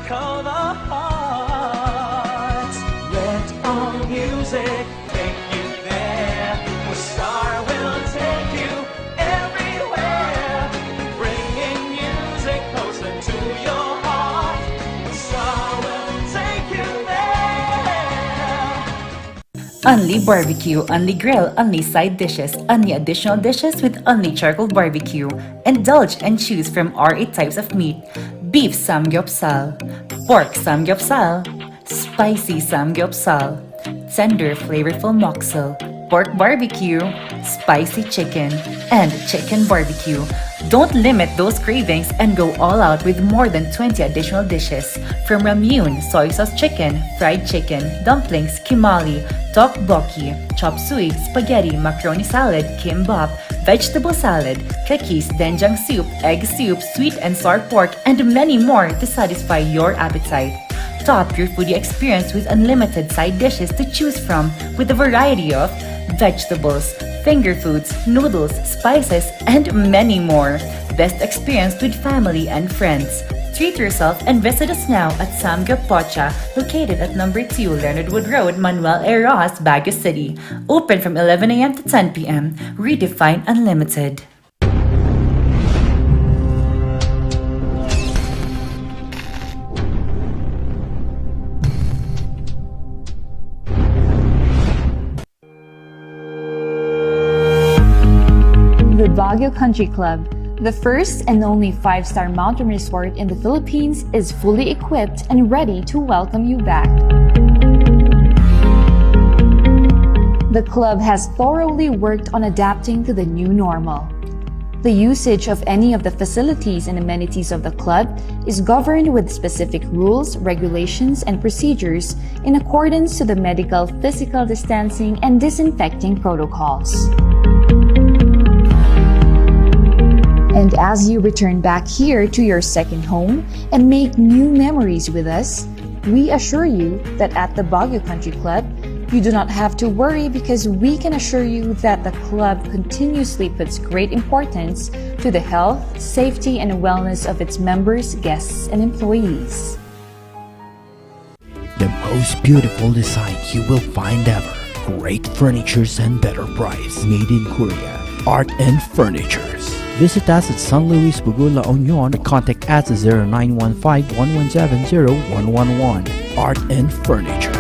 tickle the heart. Let all music take you there, where star will take you everywhere, bringing music closer to your heart. Star will take you there. Only barbecue, only grill, only side dishes, only additional dishes with only charcoal barbecue. Indulge and choose from our 8 types of meat. Beef samgyeopsal, pork samgyeopsal, spicy samgyeopsal, tender flavorful moksel, pork barbecue, spicy chicken, and chicken barbecue. Don't limit those cravings and go all out with more than 20 additional dishes. From ramyun, soy sauce chicken, fried chicken, dumplings, kimali, tteokbokki, chop suey, spaghetti, macaroni salad, kimbap, vegetable salad, cookies, doenjang soup, egg soup, sweet and sour pork, and many more to satisfy your appetite. Top your foodie experience with unlimited side dishes to choose from with a variety of vegetables, finger foods, noodles, spices, and many more. Best experience with family and friends. Treat yourself and visit us now at Samgyup Pocha, located at number 2 Leonard Wood Road, Manuel A. Rojas, Baguio City. Open from 11 a.m. to 10 p.m. Redefine Unlimited. The Baguio Country Club, the first and only 5-star mountain resort in the Philippines, is fully equipped and ready to welcome you back. The club has thoroughly worked on adapting to the new normal. The usage of any of the facilities and amenities of the club is governed with specific rules, regulations, and procedures in accordance to the medical, physical distancing, and disinfecting protocols. And as you return back here to your second home and make new memories with us, we assure you that at the Baguio Country Club, you do not have to worry, because we can assure you that the club continuously puts great importance to the health, safety, and wellness of its members, guests, and employees. The most beautiful design you will find ever. Great furnitures and better price. Made in Korea. Art and Furnitures. Visit us at San Luis, Bugula, Union. Contact us at 0915-117-0111. Art and Furnitures.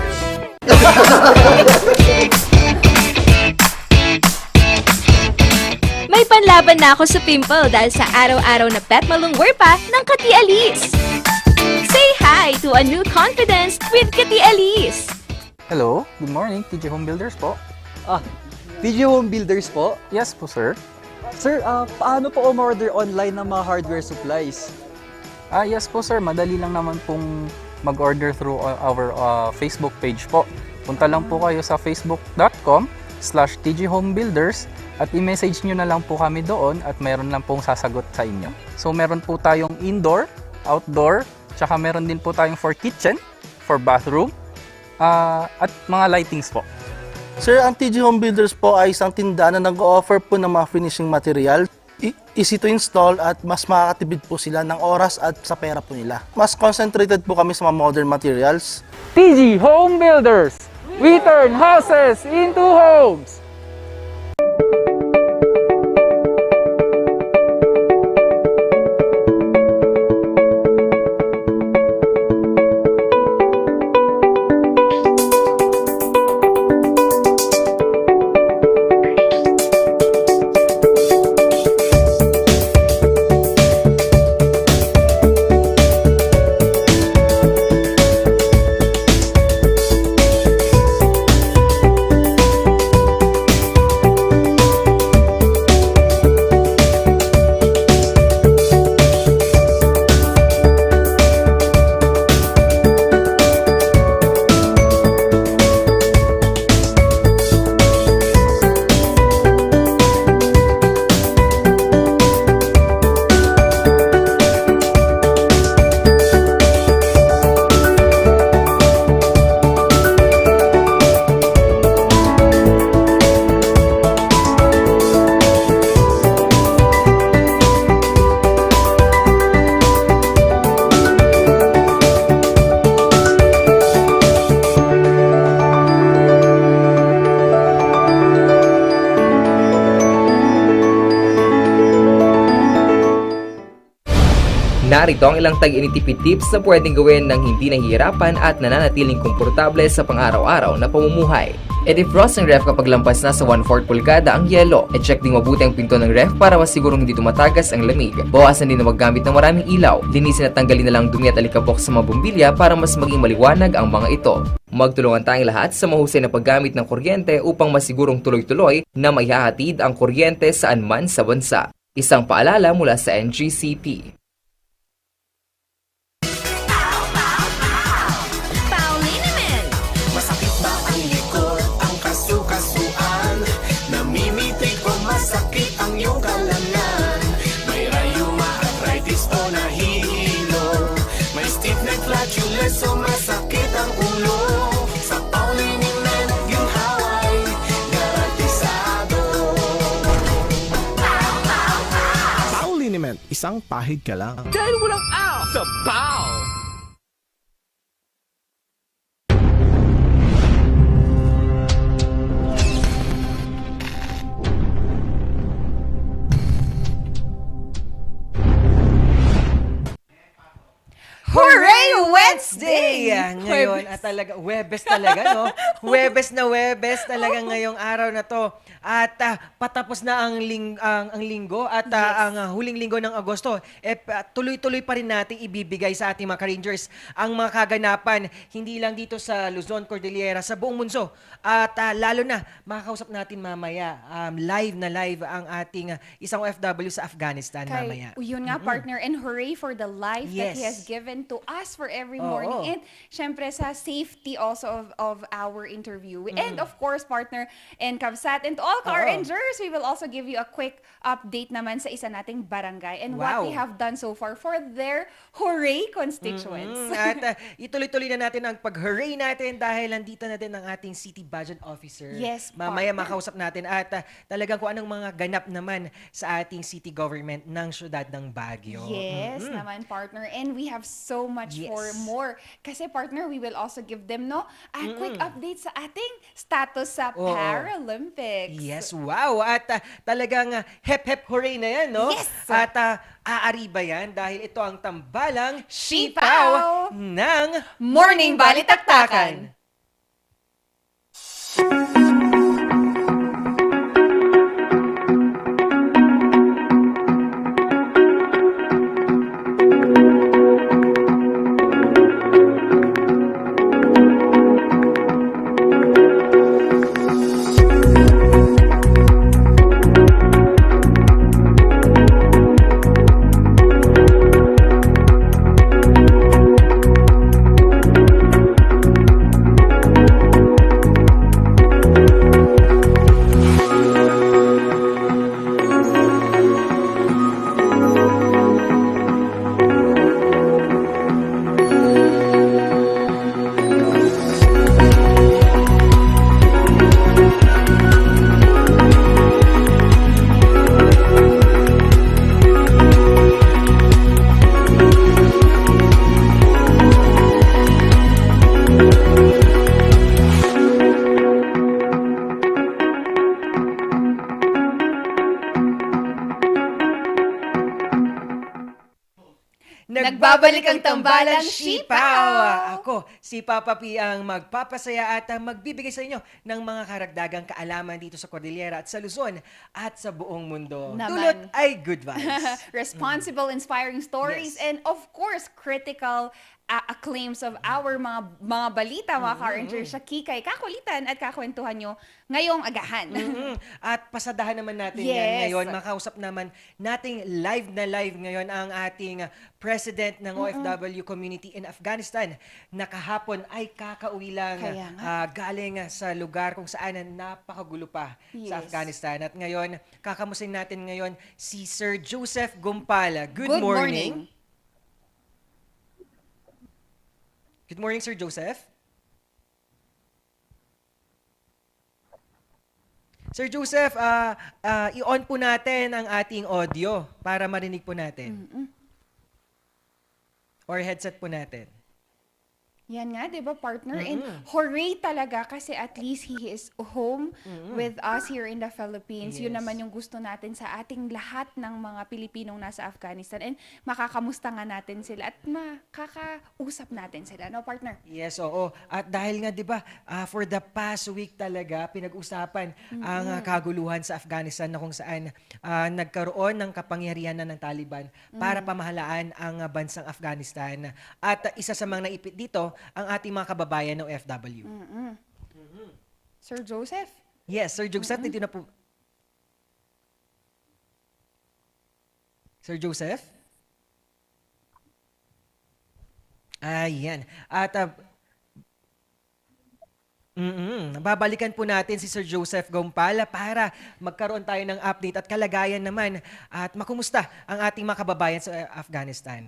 May panlaban na ako sa pimple dahil sa araw-araw na pet malungwer pa ng Kati Alice. Say hi to a new confidence with Kati Alice. Hello, good morning, TJ Home Builders po. TJ Home Builders po? Yes po, sir. Sir, paano po umorder online ng mga hardware supplies? Yes po, sir. Madali lang naman pong mag-order through our Facebook page po. Punta lang po kayo sa facebook.com/tghomebuilders at i-message nyo na lang po kami doon at meron lang pong sasagot sa inyo. So meron po tayong indoor, outdoor, tsaka meron din po tayong for kitchen, for bathroom, at mga lightings po. Sir, ang TG Home Builders po ay isang tindahan na nag-o-offer po ng mga finishing material. Easy to install at mas makakatipid po sila ng oras at sa pera po nila. Mas concentrated po kami sa mga modern materials. TG Home Builders! We turn houses into homes! Narito ang ilang tag-initipid tips na pwedeng gawin ng hindi nahihirapan at nananatiling komportable sa pang-araw-araw na pamumuhay. I-defrost ang ref kapag lampas na sa 1/4 pulgada ang yelo. I-check ding mabuti ang pinto ng ref para masigurong hindi tumatagas ang lamig. Bawasan din na maggamit ng maraming ilaw. Linisin at tanggalin na lang dumi at alikabok sa mga bumbilya para mas maging maliwanag ang mga ito. Magtulungan tayong lahat sa mahusay na paggamit ng kuryente upang masigurong tuloy-tuloy na maihahatid ang kuryente saan man sa bansa. Isang paalala mula sa NGCP. Masakit ba ang likod, ang kasu-kasuan? Namimitik o masakit ang iyong kalamnan? May rayuma, arthritis o nahihilo? May stiff neck, flatulence o masakit ang ulo? Sa Pauliniment, ginhaway, garantisado. Pauliniment, isang pahid ka lang. Dahil walang out sa Pau! Hooray! Wednesday! Ngayon, talaga, Webes talaga, no? Webes talaga ngayong araw na to. At patapos na ang linggo at ang huling linggo ng Agosto. Tuloy-tuloy pa rin natin ibibigay sa ating mga ka-Rangers ang mga kaganapan, hindi lang dito sa Luzon, Cordillera, sa buong mundo. At lalo na, makakausap natin mamaya, live ang ating isang OFW sa Afghanistan mamaya. Yun nga, partner, and hooray for the life that he has given to us for every morning. And syempre sa safety also of our interview. And of course, partner and Kabsat, and to all car Rangers, we will also give you a quick update naman sa isa nating barangay and what they have done so far for their hooray constituents. At ituloy-tuloy na natin ang pag-hooray natin dahil nandito na din ang ating City Budget Officer. Yes, mamaya makausap natin at talagang kung anong mga ganap naman sa ating city government ng syudad ng Baguio. Yes, naman, partner. And we have so much for more. Kasi, partner, we will also give them a quick update sa ating status sa Paralympics. Yes, wow. At talagang hep-hep hooray na yan, no? Yes! At aariba yan dahil ito ang tambalang Sipaw ng Morning Balitaktakan. Nagbabalik ang tambalang Sipaw! Ako, si Papa P ang magpapasaya at magbibigay sa inyo ng mga karagdagang kaalaman dito sa Cordillera at sa Luzon at sa buong mundo. Dulot ay good vibes. Responsible, inspiring stories, and of course, critical acclaims of our mga balita, mga ka-Rangers, sa kikay, kakulitan at kakwentuhan nyo ngayong agahan. At pasadahan naman natin yan ngayon. Makausap naman nating live na live ngayon ang ating President ng OFW community in Afghanistan na kahapon ay kakauwi lang galing sa lugar kung saan napakagulo pa sa Afghanistan. At ngayon, kakamusin natin ngayon si Sir Joseph Gumpala. Good morning. Good morning, Sir Joseph. Sir Joseph, i-on po natin ang ating audio para marinig po natin. Or headset po natin. Yan nga, di ba, partner? And hooray talaga kasi at least he is home with us here in the Philippines. Yun naman yung gusto natin sa ating lahat ng mga Pilipinong nasa Afghanistan. And makakamusta nga natin sila at makakausap natin sila. No, partner? Yes, oo. At dahil nga, di ba, for the past week talaga, pinag-usapan ang kaguluhan sa Afghanistan na kung saan nagkaroon ng kapangyarihan na ng Taliban para pamahalaan ang bansang Afghanistan. At isa sa mga naipit dito, ang ating mga kababayan ng OFW. Sir Joseph? Yes, Sir Joseph, dito na po. Sir Joseph? Ayan. At babalikan po natin si Sir Joseph Gompala para magkaroon tayo ng update at kalagayan naman at makumusta ang ating mga kababayan sa Afghanistan.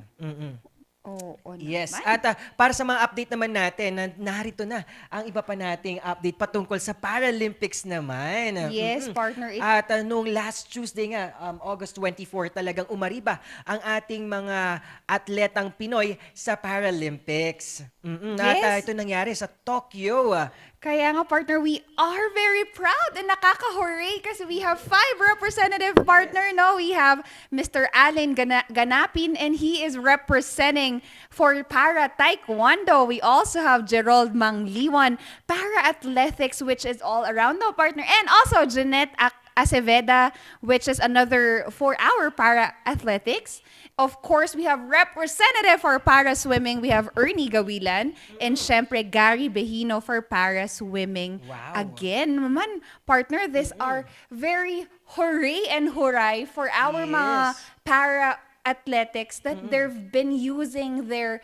Oo Yes. naman. At para sa mga update naman natin, narito na ang iba pa nating update patungkol sa Paralympics naman. Yes, partner. At noong last Tuesday nga, August 24, talagang umariba ang ating mga atletang Pinoy sa Paralympics. At ito nangyari sa Tokyo. Kaya nga, partner, we are very proud and nakaka-hooray kasi we have 5 representative partner, no? We have Mr. Allen Ganapin and he is representing for Para Taekwondo. We also have Gerald Mangliwan, Para Athletics, which is all around, no, partner? And also Jeanette Aceveda, which is another for our Para Athletics. Of course, we have representative for Para Swimming. We have Ernie Gawilan and syempre Gary Behino for Para Swimming. Wow. Again, naman, partner, these are very hooray and hooray for our mga para athletics that they've been using their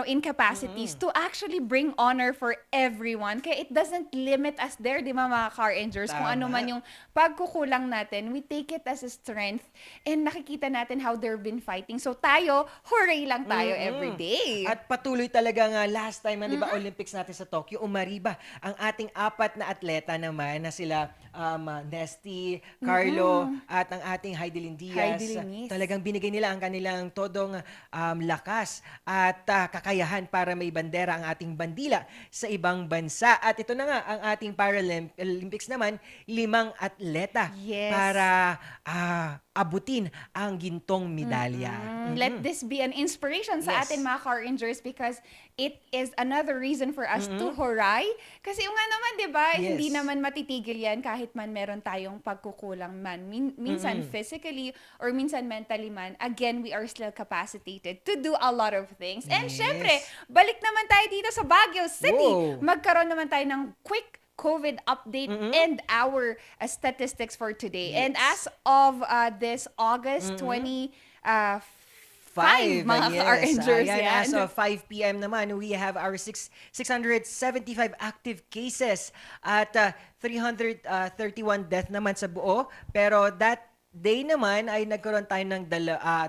incapacities to actually bring honor for everyone. Kaya it doesn't limit us there, di ba, mga car rangers? Kung ano man yung pagkukulang natin, we take it as a strength and nakikita natin how they've been fighting. So tayo, hooray lang tayo every day. At patuloy talaga nga last time, di ba, Olympics natin sa Tokyo, umariba ang ating 4 na atleta naman na sila Nesty, Carlo, at ang ating Heidelin Diaz. Talagang binigay nila ang kanilang todong lakas at kakayahan para may bandera ang ating bandila sa ibang bansa. At ito na nga ang ating Paralympics naman, 5 atleta para abutin ang gintong medalya. Let this be an inspiration sa atin mga car rangers because it is another reason for us to hooray. Kasi yung nga naman, di ba, hindi naman matitigil yan kahit man meron tayong pagkukulang man. Minsan physically or minsan mentally man, again, we are still capacitated to do a lot of things. And syempre, balik naman tayo dito sa Baguio City. Magkaroon naman tayo ng quick COVID update and our statistics for today. And as of this August 25, mga ka-rangers As of 5 p.m. naman, we have our 675 active cases at 331 death naman sa buo. Pero that day naman ay nagkaroon tayo ng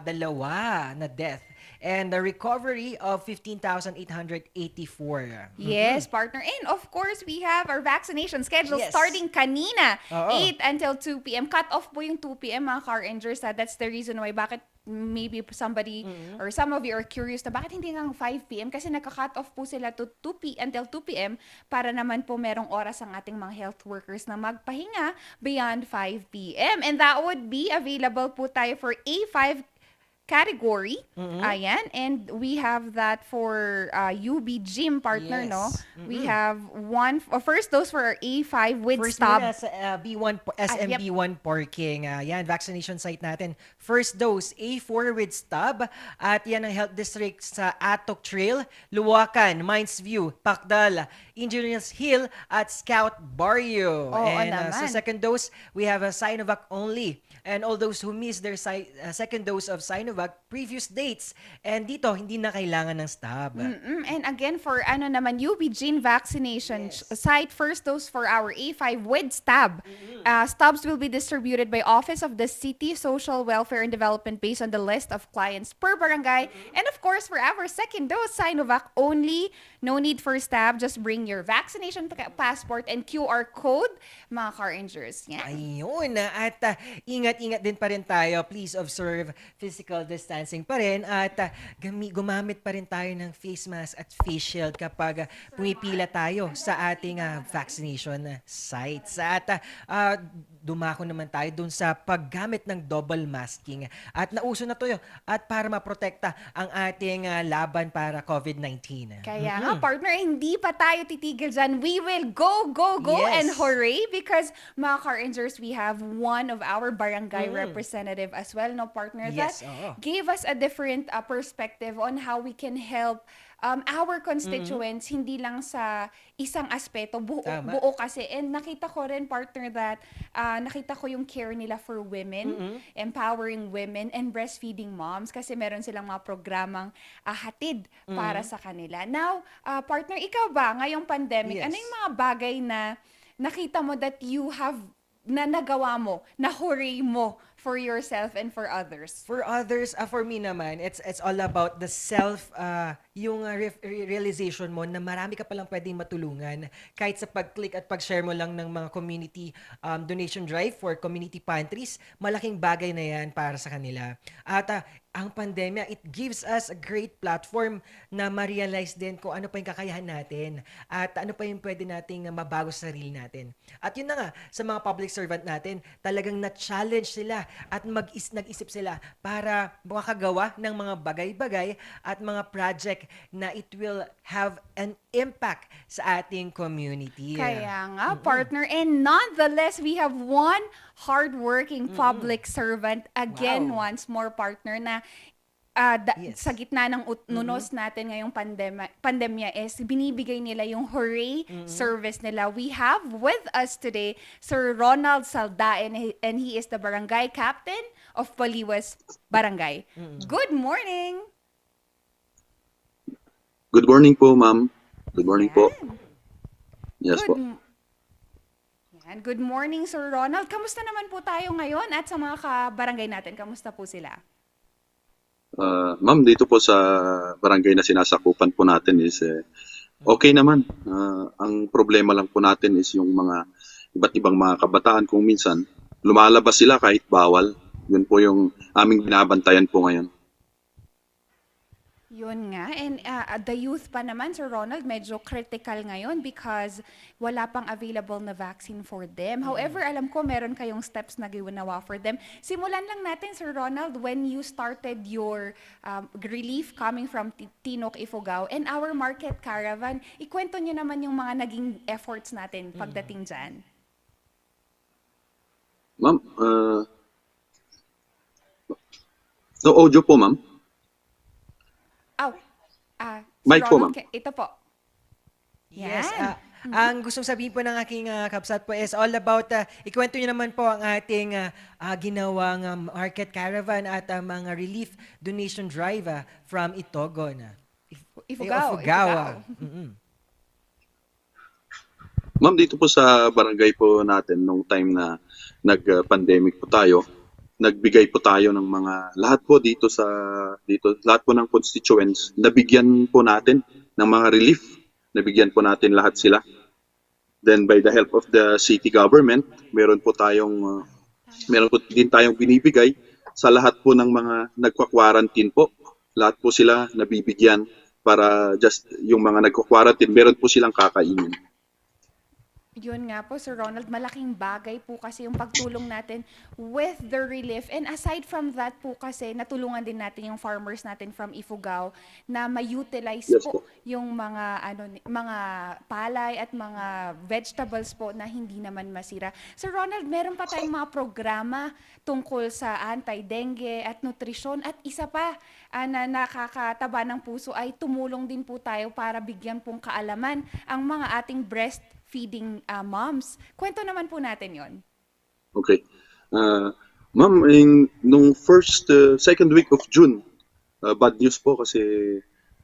dalawa na death. And the recovery of 15,884. Yes, partner. And of course, we have our vaccination schedule starting kanina, 8 until 2 p.m. Cut off po yung 2 p.m. mga car rangers. That's the reason why bakit maybe somebody or some of you are curious na bakit hindi nga 5 p.m. Kasi naka-cut off po sila to until 2 p.m. para naman po merong oras ang ating mga health workers na magpahinga beyond 5 p.m. And that would be available po tayo for A5 category. Ayan. And we have that for UB gym partner, no? We have first dose for our A5 with first stop. First sa B1, SMB1 parking. Yan, vaccination site natin. First dose, A4 with stub. At yan ang health district sa Atok Trail, Luwakan, Mines View, Pakdal, Engineers Hill, at Scout Barrio. And sa second dose, we have a Sinovac only. And all those who missed their second dose of Sinovac previous dates. And dito, hindi na kailangan ng stub. And again, for naman, UB Gene vaccination site, first dose for our A5 with stub. Stubs will be distributed by Office of the City Social Welfare and Development based on the list of clients per barangay. And of course, for our second dose, Sinovac only. No need for stub. Just bring your vaccination passport and QR code, mga car rangers. Yan. Ayun. At ingat ingat-ingat din pa rin tayo. Please observe physical distancing pa rin at gumamit pa rin tayo ng face mask at face shield kapag pumipila tayo sa ating vaccination sites. At dumako naman tayo dun sa paggamit ng double masking. At nauso na to yun. At para maprotekta ang ating laban para COVID-19. Kaya nga, partner, hindi pa tayo titigil dyan. We will go, Yes. and hooray because mga Car Rangers, we have one of our barangay representative as well, no, partner, Yes, that gave us a different perspective on how we can help our constituents, hindi lang sa isang aspeto, buo kasi. And nakita ko rin, partner, that nakita ko yung care nila for women, empowering women, and breastfeeding moms kasi meron silang mga programang hatid para sa kanila. Now, partner, ikaw ba, ngayong pandemic, ano yung mga bagay na nakita mo that you have, na nagawa mo, na hooray mo for yourself and for others? For others, for me naman, it's all about the self, yung realization mo na marami ka palang pwedeng matulungan kahit sa pag-click at pag-share mo lang ng mga community donation drive for community pantries, malaking bagay na yan para sa kanila. At ang pandemya, it gives us a great platform na ma-realize din kung ano pa yung kakayahan natin at ano pa yung pwede nating mabago sa sarili natin. At yun na nga, sa mga public servant natin, talagang na-challenge sila at nag-isip sila para makagawa ng mga bagay-bagay at mga project na it will have an impact sa ating community. Kaya nga, partner. And nonetheless, we have one hardworking public servant, again, once more, partner, na sa gitna ng nunos natin ngayong pandemya is binibigay nila yung hooray service nila. We have with us today Sir Ronald Salda, and he is the barangay captain of Paliwas Barangay. Good morning! Good morning po, ma'am. Good morning po. Yes po. Yan. Good morning, Sir Ronald. Kamusta naman po tayo ngayon at sa mga kabarangay natin? Kamusta po sila? Ma'am, dito po sa barangay na sinasakupan po natin is okay naman. Ang problema lang po natin is yung mga iba't ibang mga kabataan kung minsan lumalabas sila kahit bawal. Yun po yung aming binabantayan po ngayon. Yun nga. And the youth pa naman, Sir Ronald, medyo critical ngayon because wala pang available na vaccine for them. However, alam ko meron kayong steps na ginawa for them. Simulan lang natin, Sir Ronald, when you started your relief coming from Tinok, Ifugao, and our market caravan. Ikwento nyo naman yung mga naging efforts natin pagdating dyan. Ma'am, no audio po, ma'am. Mic po, ma'am. Ito po. Yes. Ang gustong sabihin po ng aking kapsat po is all about, ikwento nyo naman po ang ating ginawang market caravan at mga relief donation drive from Itogon. Ifugao. Ma'am, dito po sa barangay po natin, nung time na nag-pandemic po tayo, nagbigay po tayo ng mga, lahat po dito, lahat po ng constituents, nabigyan po natin ng mga relief, nabigyan po natin lahat sila. Then by the help of the city government, meron po din tayong binibigay sa lahat po ng mga nagkwa-quarantine po. Lahat po sila nabibigyan para just yung mga nagkwa-quarantine, meron po silang kakainin. Yun nga po, Sir Ronald, malaking bagay po kasi yung pagtulong natin with the relief. And aside from that po kasi, natulungan din natin yung farmers natin from Ifugao na ma-utilize po yung mga palay at mga vegetables po na hindi naman masira. Sir Ronald, meron pa tayong mga programa tungkol sa anti-dengue at nutrisyon. At isa pa na nakakataba ng puso ay tumulong din po tayo para bigyan pong kaalaman ang mga ating breastfeeding moms. Kwento naman po natin yon. Okay. Ma'am, nung second week of June, bad news po kasi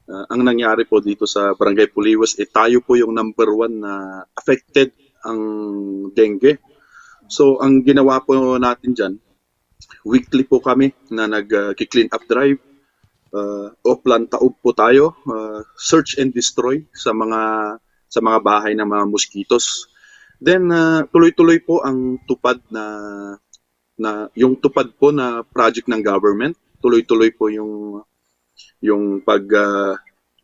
ang nangyari po dito sa Barangay Puliwas, tayo po yung number 1 na affected ang dengue. So, ang ginawa po natin dyan, weekly po kami na nag-clean up drive, Oplan Taob po tayo, search and destroy sa mga bahay ng mga mosquitos. Then tuloy-tuloy po ang tupad na na yung tupad po na project ng government, tuloy-tuloy po yung pag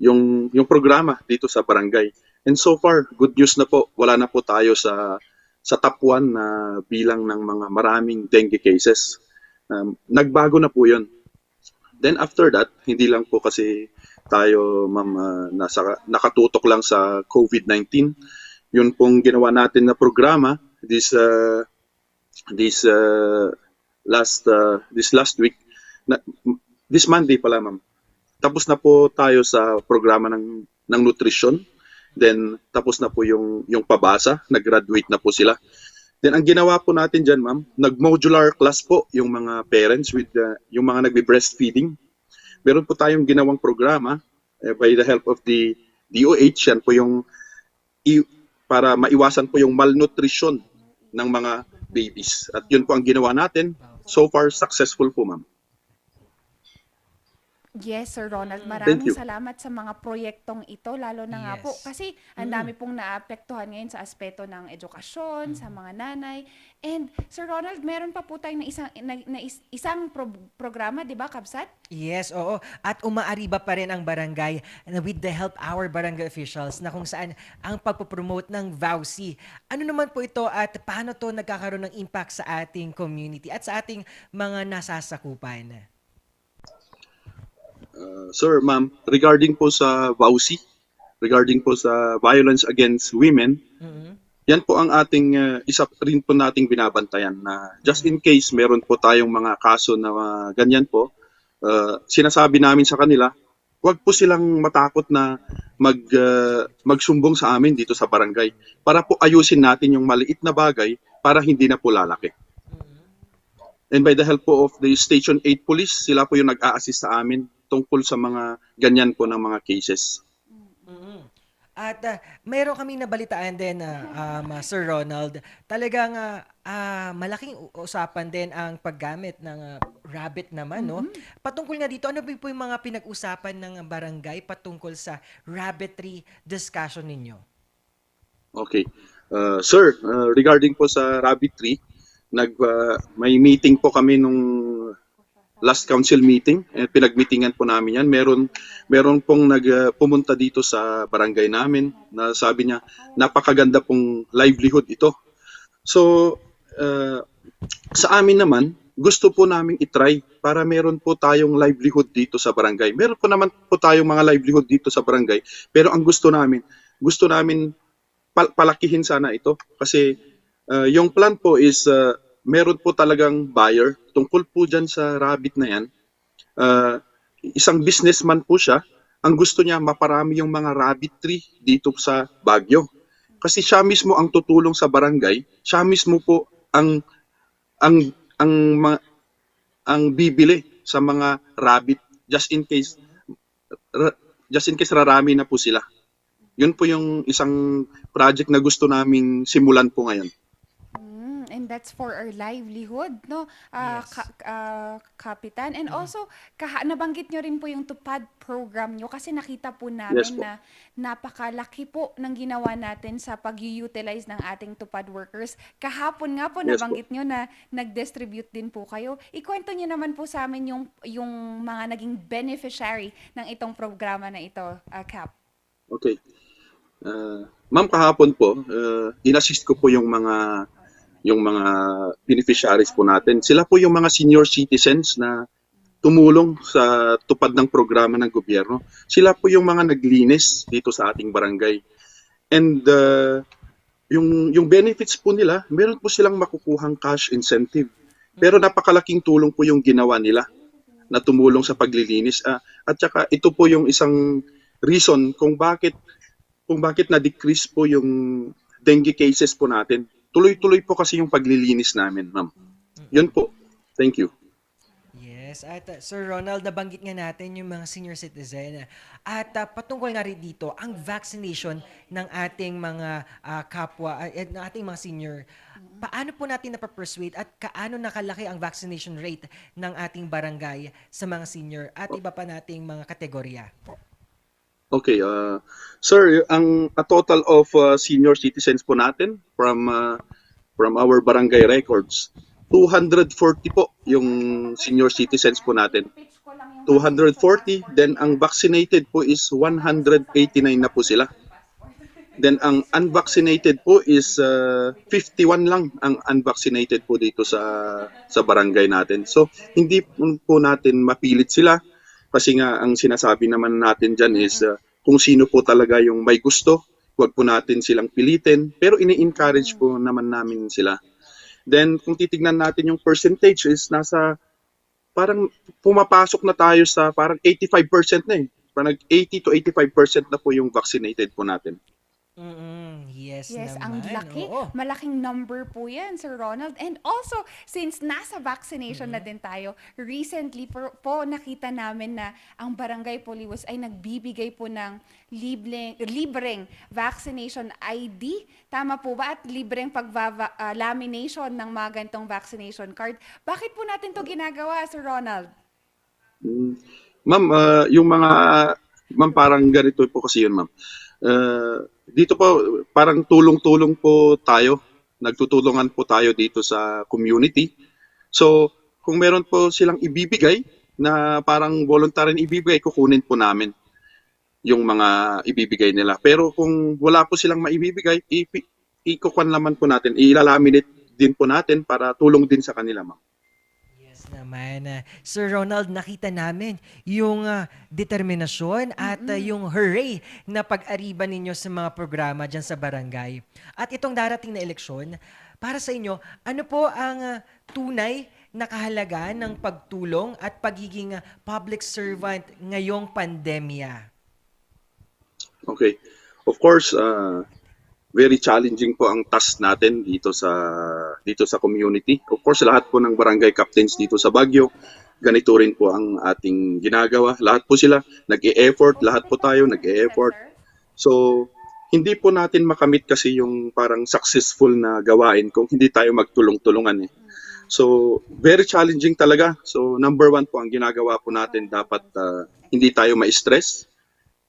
yung programa dito sa barangay. And so far, good news na po, wala na po tayo sa top 1 na bilang ng mga maraming dengue cases. Nagbago na po 'yon. Then after that, hindi lang po kasi tayo ma'am nakatutok lang sa COVID-19. Yun pong ginawa natin na programa this last week, this Monday pala ma'am. Tapos na po tayo sa programa ng nutrition. Then tapos na po yung pabasa, nag-graduate na po sila. Then ang ginawa po natin diyan ma'am, nag-modular class po yung mga parents with yung mga nagbe-breastfeeding. Meron po tayong ginawang programa by the help of the DOH, yan po yung para maiwasan po yung malnutrition ng mga babies. At yun po ang ginawa natin. So far, successful po ma'am. Yes, Sir Ronald. Maraming salamat sa mga proyektong ito, lalo na nga po kasi ang dami pong naapektuhan ngayon sa aspeto ng edukasyon, sa mga nanay. And Sir Ronald, meron pa po tayong isang programa, di ba, Kabsat? Yes, oo. At umaariba pa rin ang barangay with the help our barangay officials na kung saan ang pagpopromote ng VAUSI. Ano naman po ito at paano to nagkakaroon ng impact sa ating community at sa ating mga nasasakupan? Sir, ma'am, regarding po sa VAUSI, regarding po sa violence against women, yan po ang ating isa rin po nating binabantayan na just in case meron po tayong mga kaso na ganyan po, sinasabi namin sa kanila, huwag po silang matakot na magsumbong sa amin dito sa barangay para po ayusin natin yung maliit na bagay para hindi na po lalaki. And by the help po of the Station 8 Police, sila po yung nag-a-assist sa amin tungkol sa mga ganyan po ng mga cases. At mayroon kami nabalitaan din, Sir Ronald, talagang malaking usapan din ang paggamit ng rabbit naman, no? Patungkol nga dito, ano po yung mga pinag-usapan ng barangay patungkol sa rabbitry discussion ninyo? Okay. Sir, regarding po sa rabbitry, may meeting po kami nung last council meeting, pinag-meetingan po namin yan. Meron pong pumunta dito sa barangay namin na sabi niya, napakaganda pong livelihood ito. So, sa amin naman, gusto po namin itry para meron po tayong livelihood dito sa barangay. Meron po naman po tayong mga livelihood dito sa barangay, pero ang gusto namin palakihin sana ito. Kasi yung plan po is, meron po talagang buyer tungkol po dyan sa rabbit na yan. Isang businessman po siya. Ang gusto niya maparami yung mga rabbitry dito sa Baguio. Kasi siya mismo ang tutulong sa barangay. Siya mismo po ang bibili sa mga rabbit just in case rarami na po sila. Yun po yung isang project na gusto naming simulan po ngayon. And that's for our livelihood, no? Kapitan. And also, nabanggit nyo rin po yung tupad program nyo kasi nakita po namin na napakalaki po ng ginawa natin sa pag-utilize ng ating tupad workers. Kahapon nga po, nabanggit nyo na nag-distribute din po kayo. Ikwento nyo naman po sa amin yung mga naging beneficiary ng itong programa na ito, Cap. Okay. Ma'am, kahapon po, in-assist ko po yung mga beneficiaries po natin. Sila po yung mga senior citizens na tumulong sa tupad ng programa ng gobyerno. Sila po yung mga naglinis dito sa ating barangay. And yung benefits po nila, meron po silang makukuhang cash incentive. Pero napakalaking tulong po yung ginawa nila na tumulong sa paglilinis. At saka ito po yung isang reason kung bakit na-decrease po yung dengue cases po natin. Tuloy-tuloy po kasi yung paglilinis namin, ma'am. Yun po. Thank you. Yes, at Sir Ronald, nabanggit nga natin yung mga senior citizen. At patungkol nga rin dito, ang vaccination ng ating mga kapwa, ng ating mga senior. Paano po natin napapersuade at kaano nakalaki ang vaccination rate ng ating barangay sa mga senior at iba pa nating mga kategorya? Okay, sir, a total of senior citizens po natin from our barangay records, 240 po yung senior citizens po natin. 240, then ang vaccinated po is 189 na po sila. Then ang unvaccinated po is 51 lang ang unvaccinated po dito sa barangay natin. So hindi po natin mapilit sila kasi nga ang sinasabi naman natin diyan is kung sino po talaga yung may gusto, huwag po natin silang pilitin, pero ini-encourage po naman namin sila. Then kung titignan natin yung percentage is nasa parang pumapasok na tayo sa parang 85% na eh. Parang 80 to 85% na po yung vaccinated po natin. Yes, Yes, naman. ang laki. Oo. Malaking number po yan, Sir Ronald. And also, since nasa vaccination na din tayo, recently po nakita namin na ang Barangay Poliwas ay nagbibigay po ng libreng vaccination ID. Tama po ba? At libreng lamination ng mga ganitong vaccination card. Bakit po natin to ginagawa, Sir Ronald? Ma'am, yung mga, ma'am parang ganito po kasi yun, ma'am. Dito po, parang tulong-tulong po tayo. Nagtutulungan po tayo dito sa community. So, kung meron po silang ibibigay na parang voluntary ibibigay, kukunin po namin yung mga ibibigay nila. Pero kung wala po silang maibibigay, ikukuhan naman po natin, ilalaminate din po natin para tulong din sa kanila, ma'am. Naman. Sir Ronald, nakita namin yung determinasyon at yung hooray na pag-ariban ninyo sa mga programa dyan sa barangay. At itong darating na eleksyon, para sa inyo, ano po ang tunay na kahalagan ng pagtulong at pagiging public servant ngayong pandemya? Okay. Of course, very challenging po ang task natin dito sa community. Of course, lahat po ng barangay captains dito sa Baguio, ganito rin po ang ating ginagawa. Lahat po sila nag-e-effort, lahat po tayo nag-e-effort. So, hindi po natin makamit kasi yung parang successful na gawain kung hindi tayo magtulong-tulungan eh. So, very challenging talaga. So, number 1 po ang ginagawa po natin, dapat hindi tayo ma-stress.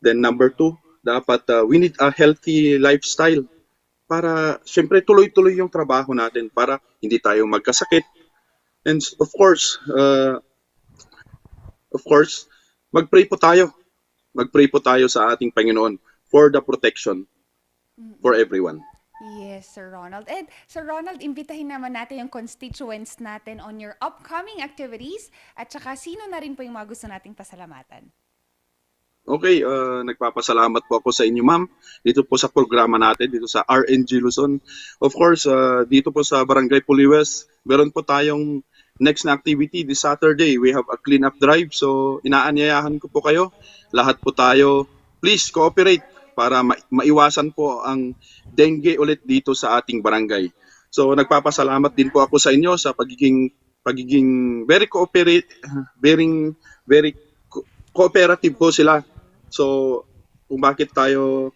Then number 2, dapat we need a healthy lifestyle para syempre tuloy-tuloy yung trabaho natin para hindi tayo magkasakit. And of course, mag-pray po tayo. Mag-pray po tayo sa ating Panginoon for the protection for everyone. Yes, Sir Ronald. And Sir Ronald, imbitahin naman natin yung constituents natin on your upcoming activities at saka sino na rin po yung mga gusto nating pasalamatan. Okay, nagpapasalamat po ako sa inyo, ma'am. Dito po sa programa natin, dito sa RNG Luzon. Of course, dito po sa Barangay Poliwas, meron po tayong next na activity this Saturday. We have a clean-up drive. So, inaanyayahan ko po kayo. Lahat po tayo, please cooperate para maiwasan po ang dengue ulit dito sa ating barangay. So, nagpapasalamat din po ako sa inyo sa pagiging very cooperative po sila. So, kung bakit tayo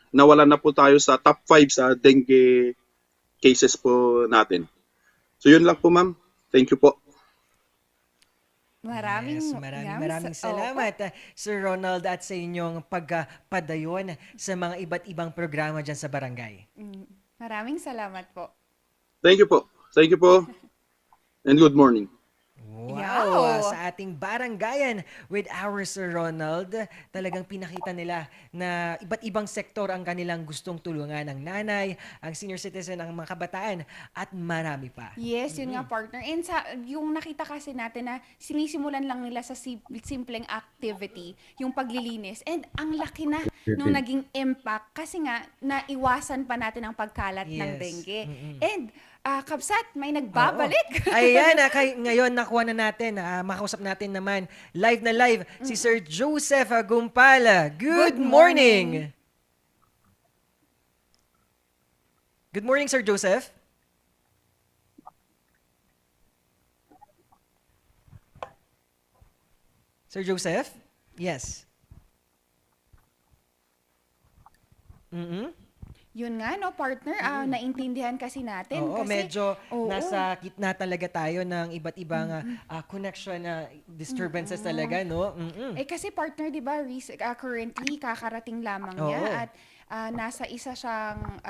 nawalan na po tayo sa top 5 sa dengue cases po natin. So, yun lang po, ma'am. Thank you po. Maraming salamat, Sir Ronald, at sa inyong pagpadayon sa mga iba't ibang programa dyan sa barangay. Maraming salamat po. Thank you po. Thank you po. And good morning. Wow! Sa ating barangayan with our Sir Ronald, talagang pinakita nila na iba't ibang sektor ang kanilang gustong tulungan, ang nanay, ang senior citizen, ang mga kabataan, at marami pa. Yes, yun nga, partner. And yung nakita kasi natin na sinisimulan lang nila sa simpleng activity, yung paglilinis. And ang laki na nung naging impact kasi nga naiwasan pa natin ang pagkalat ng dengue. And Kabsat, may nagbabalik. Ayan, ngayon nakuha na natin, makausap natin naman live na live si Sir Joseph Gumpala. Good morning! Good morning, Sir Joseph. Sir Joseph? Yes. Yun nga, no, partner, naintindihan kasi natin. Oo, kasi, medyo nasa gitna talaga tayo ng iba't ibang connection disturbances talaga, no? Eh kasi partner, di ba, currently kakarating lamang niya at nasa isa siyang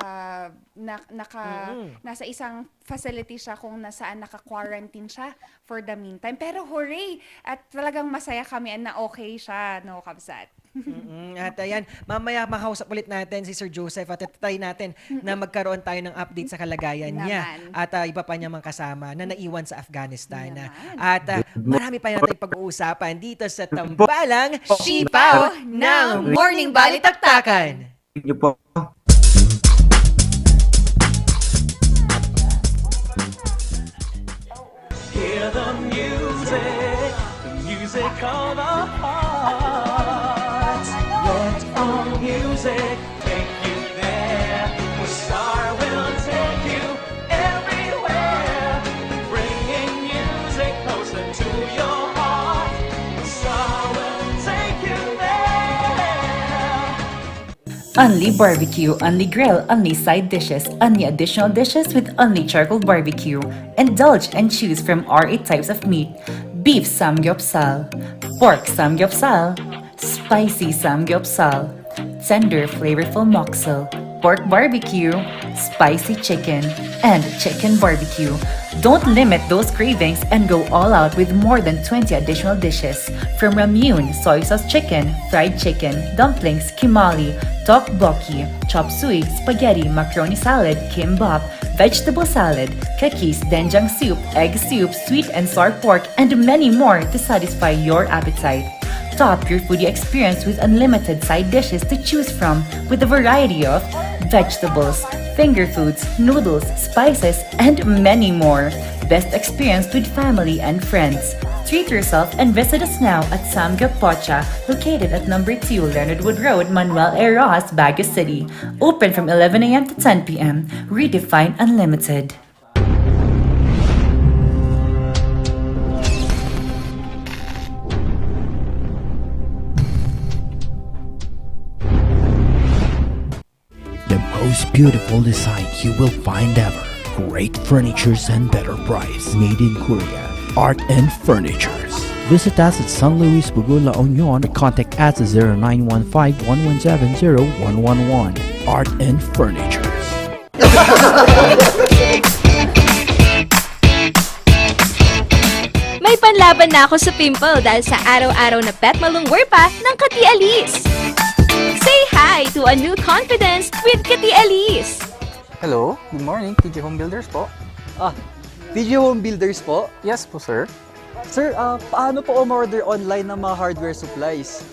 nasa isang facility siya kung nasaan naka-quarantine siya for the meantime. Pero hooray! At talagang masaya kami na okay siya, no, Kabsat? At ayan, mamaya makausap ulit natin si Sir Joseph at try natin na magkaroon tayo ng update sa kalagayan niya at iba pa niya mga kasama na naiwan sa Afghanistan. At marami pa natin pag-uusapan dito sa Tambalang Sipaw ng Morning Balitaktakan. Thank you po. Hear the music of our hearts. Let our music take you there. Where Star will take you everywhere. Bringing music closer to your heart. Star will take you there. Only barbecue, only grill, only side dishes, only additional dishes with only charcoal barbecue. Indulge and choose from our 8 types of meat. Beef samgyeopsal, pork samgyeopsal, spicy samgyeopsal, tender flavorful moksel, pork barbecue, spicy chicken, and chicken barbecue. Don't limit those cravings and go all out with more than 20 additional dishes. From ramyun, soy sauce chicken, fried chicken, dumplings, kimali, tteokbokki, chop suey, spaghetti, macaroni salad, kimbap, vegetable salad, kakis, doenjang soup, egg soup, sweet and sour pork, and many more to satisfy your appetite. Top your foodie experience with unlimited side dishes to choose from with a variety of vegetables, finger foods, noodles, spices, and many more. Best experience with family and friends. Treat yourself and visit us now at Samgyup Pocha, located at number 2 Leonard Wood Road, Manuel A. Rojas, Baguio City. Open from 11 a.m. to 10 p.m. Redefine Unlimited. The most beautiful design you will find ever. Great furnitures and better price. Made in Korea. Art and Furnitures. Visit us at San Luis Bugo, La Union. Contact us at 0915-117-0111. Art and Furnitures. May panlaban na ako sa pimple dahil sa araw-araw na pet malungwerpa ng Kati Alice. Say hi to a new confidence with Kati Alice. Hello, good morning, TJ Home Builders po. TJ Home Builders po? Yes po, sir. Sir, paano po umorder online ng mga hardware supplies?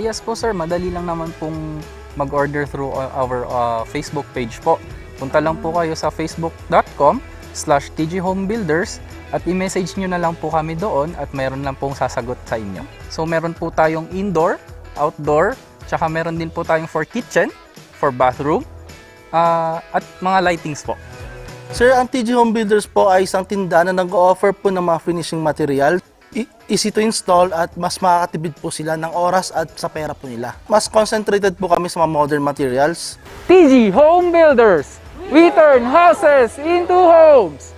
Yes po, sir. Madali lang naman pong mag-order through our Facebook page po. Punta lang po kayo sa facebook.com/tjhomebuilders at i-message nyo na lang po kami doon at meron lang pong sasagot sa inyo. So meron po tayong indoor, outdoor, tsaka meron din po tayong for kitchen, for bathroom, at mga lightings po. Sir, ang TG Home Builders po ay isang tindahan na nag-o-offer po ng mga finishing material. Easy to install at mas makakatipid po sila ng oras at sa pera po nila. Mas concentrated po kami sa mga modern materials. TG Home Builders! We turn houses into homes!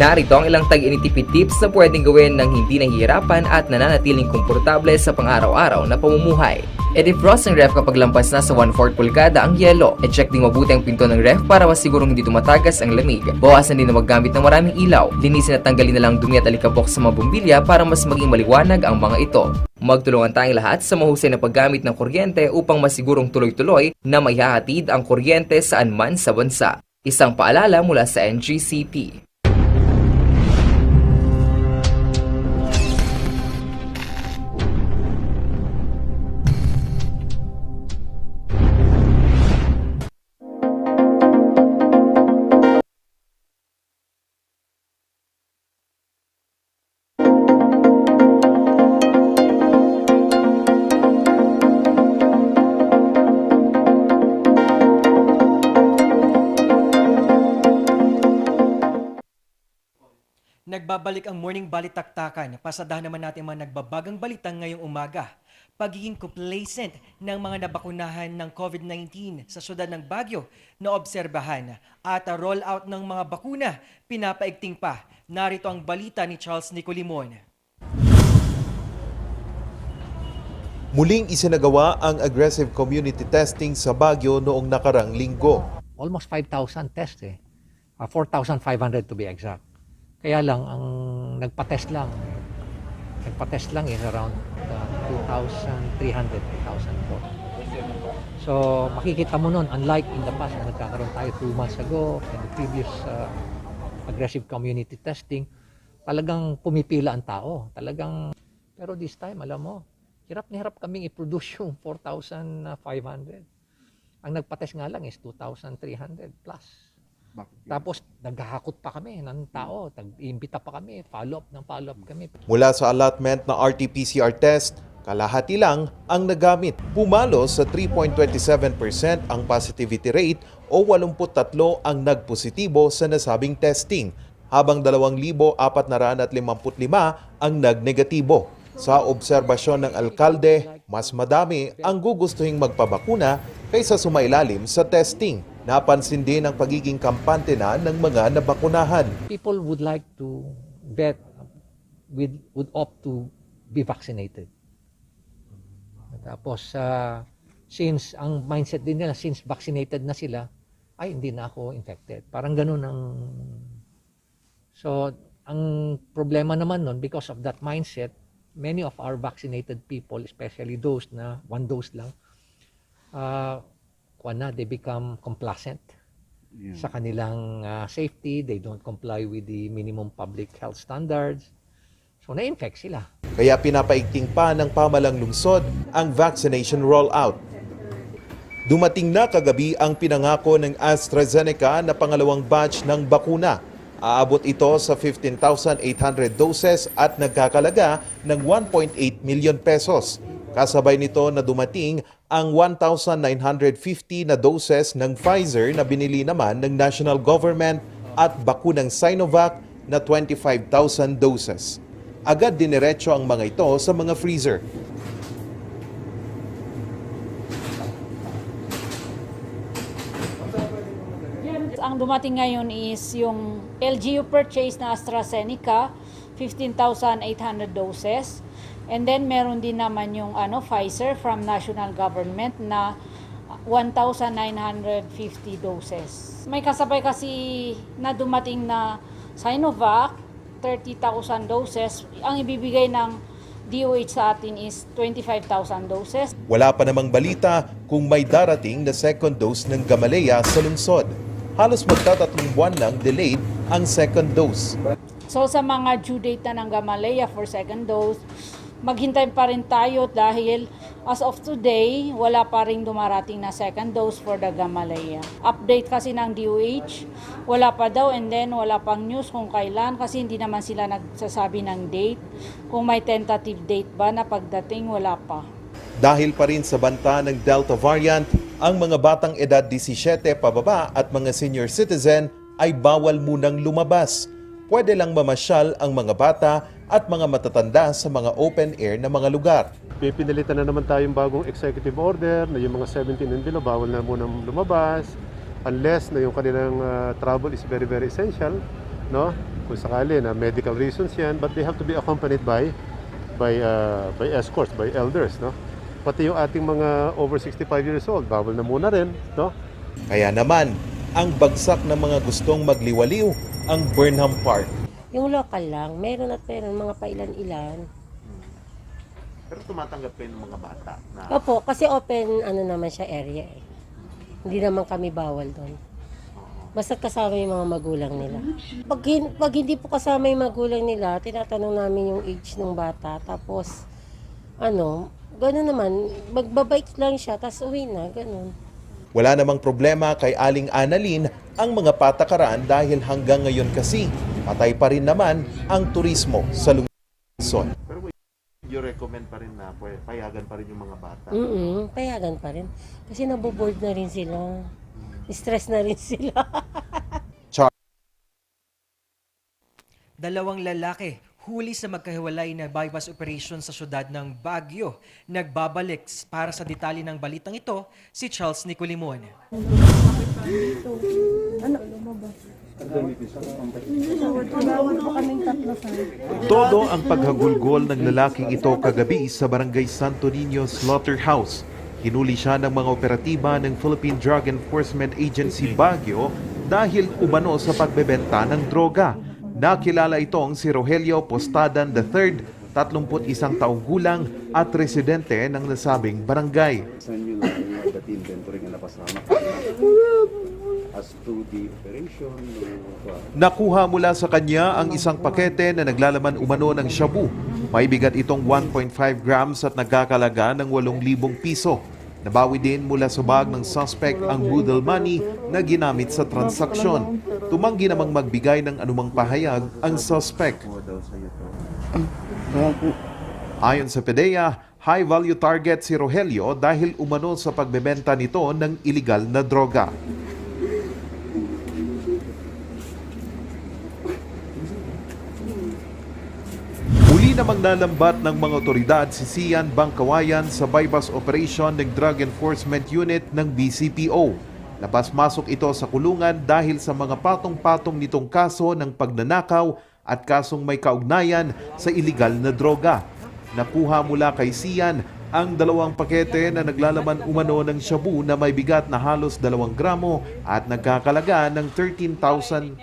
Narito ang ilang tag-initipid tips na pwedeng gawin ng hindi nahihirapan at nananatiling komportable sa pang-araw-araw na pamumuhay. I-defrost ang ref kapag lampas na sa 1/4 pulgada ang yelo. I-check din mabuti ang pinto ng ref para masigurong hindi tumatagas ang lamig. Bawasan din na maggamit ng maraming ilaw. Linisin at tanggalin na lang dumi at alikabok sa mga bumbilya para mas maging maliwanag ang mga ito. Magtulungan tayong lahat sa mahusay na paggamit ng kuryente upang masigurong tuloy-tuloy na maihahatid ang kuryente saan man sa bansa. Isang paalala mula sa NGCP. Nagbabalik ang morning Balitaktakan. Pasadahan naman natin mga nagbabagang balita ngayong umaga. Pagiging complacent ng mga nabakunahan ng COVID-19 sa syudad ng Baguio na obserbahan at rollout ng mga bakuna pinapaigting pa. Narito ang balita ni Charles Nicolimon. Muling isinagawa ang aggressive community testing sa Baguio noong nakarang linggo. Almost 5,000 tests 4,500 to be exact. Kaya lang, ang nagpa-test lang is around 2,300, 2,400. So, makikita mo nun, unlike in the past na nagkakaroon tayo 2 months ago and the previous aggressive community testing, talagang pumipila ang tao. Pero this time, alam mo, hirap na hirap kaming i-produce yung 4,500. Ang nagpa-test nga lang is 2,300 plus. Tapos naghahakot pa kami ng tao, nag-iimbita pa kami, follow-up kami. Mula sa allotment na RT-PCR test, kalahati lang ang nagamit. Pumalo sa 3.27% ang positivity rate o 83 ang nagpositibo sa nasabing testing, habang 2,455 ang nagnegatibo. Sa obserbasyon ng alkalde, mas madami ang gugustuhing magpabakuna kaysa sumailalim sa testing. Napansin din ang pagiging kampante na ng mga nabakunahan. People would like to would opt to be vaccinated. Tapos, since ang mindset din nila, since vaccinated na sila, ay hindi na ako infected. Parang ganun ang... So, ang problema naman nun, because of that mindset, many of our vaccinated people, especially those na 1 dose lang, they become complacent sa kanilang safety. They don't comply with the minimum public health standards. So, na-infect sila. Kaya pinapaigting pa ng pamalang lungsod ang vaccination rollout. Dumating na kagabi ang pinangako ng AstraZeneca na pangalawang batch ng bakuna. Aabot ito sa 15,800 doses at nagkakalaga ng 1.8 million pesos. Kasabay nito na dumating ang 1,950 na doses ng Pfizer na binili naman ng national government at bakunang Sinovac na 25,000 doses. Agad diniretso ang mga ito sa mga freezer. Ang dumating ngayon is yung LGU purchase na AstraZeneca, 15,800 doses. And then meron din naman yung Pfizer from national government na 1,950 doses. May kasabay kasi na dumating na Sinovac, 30,000 doses. Ang ibibigay ng DOH sa atin is 25,000 doses. Wala pa namang balita kung may darating na second dose ng Gamaleya sa lungsod. Halos magtatatlong buwan lang delayed ang second dose. So sa mga due date na ng Gamaleya for second dose, maghintay pa rin tayo dahil as of today, wala pa rin dumarating na second dose for the Gamaleya. Update kasi ng DOH, wala pa daw, and then wala pang news kung kailan kasi hindi naman sila nagsasabi ng date. Kung may tentative date ba na pagdating, wala pa. Dahil pa rin sa banta ng Delta variant, ang mga batang edad 17 pababa at mga senior citizen ay bawal munang lumabas. Pwede lang mamasyal ang mga bata at mga matatanda sa mga open air na mga lugar. Pinalitan na naman tayong bagong executive order na yung mga 17 and below bawal na munang lumabas unless na yung kanilang travel is very very essential, no? kung sakali na medical reasons yan, but they have to be accompanied by escorts, by elders, no? Pati yung ating mga over 65 years old, bawal na muna rin, no? Kaya naman, ang bagsak ng mga gustong magliwaliw ang Burnham Park. Yung local lang, meron at meron mga pailan-ilan. Pero tumatanggap kayo ng mga bata na... Opo, kasi open naman siya area eh. Hindi naman kami bawal doon. Basta kasama yung mga magulang nila. Pag hindi po kasama yung magulang nila, tinatanong namin yung age ng bata. Tapos, gano'n naman, magbabike lang siya, tapos uwi na, gano'n. Wala namang problema kay Aling Annalyn ang mga patakaran dahil hanggang ngayon kasi patay pa rin naman ang turismo sa lungsod. Pero you recommend pa rin na payagan pa rin yung mga bata? Payagan pa rin. Kasi naboboard na rin sila. Stress na rin sila. Dalawang lalaki huli sa magkahiwalay na bypass operation sa syudad ng Baguio. Nagbabalik para sa detalye ng balitang ito, si Charles Nicolimon. Todo ang paghagulgol ng lalaking ito kagabi sa Barangay Santo Niño Slaughterhouse. Hinuli siya ng mga operatiba ng Philippine Drug Enforcement Agency Baguio dahil umano sa pagbebenta ng droga. Nakilala itong si Rogelio Postadan III, 31 taong gulang at residente ng nasabing barangay. Nakuha mula sa kanya ang isang pakete na naglalaman umano ng shabu. May bigat itong 1.5 grams at nagkakalaga ng 8,000 piso. Nabawi din mula sa bag ng suspect ang boodle money na ginamit sa transaksyon. Tumanggi namang magbigay ng anumang pahayag ang suspect. Ayon sa PDEA, high-value target si Rogelio dahil umano sa pagbebenta nito ng iligal na droga. Muli namang nalambat ng mga otoridad si Sian Bangkawayan sa bypass operation ng Drug Enforcement Unit ng BCPO. Labas-masok ito sa kulungan dahil sa mga patong-patong nitong kaso ng pagnanakaw at kasong may kaugnayan sa iligal na droga. Nakuha mula kay Sian ang 2 pakete na naglalaman umano ng shabu na may bigat na halos 2 gramo at nagkakalaga ng 13,600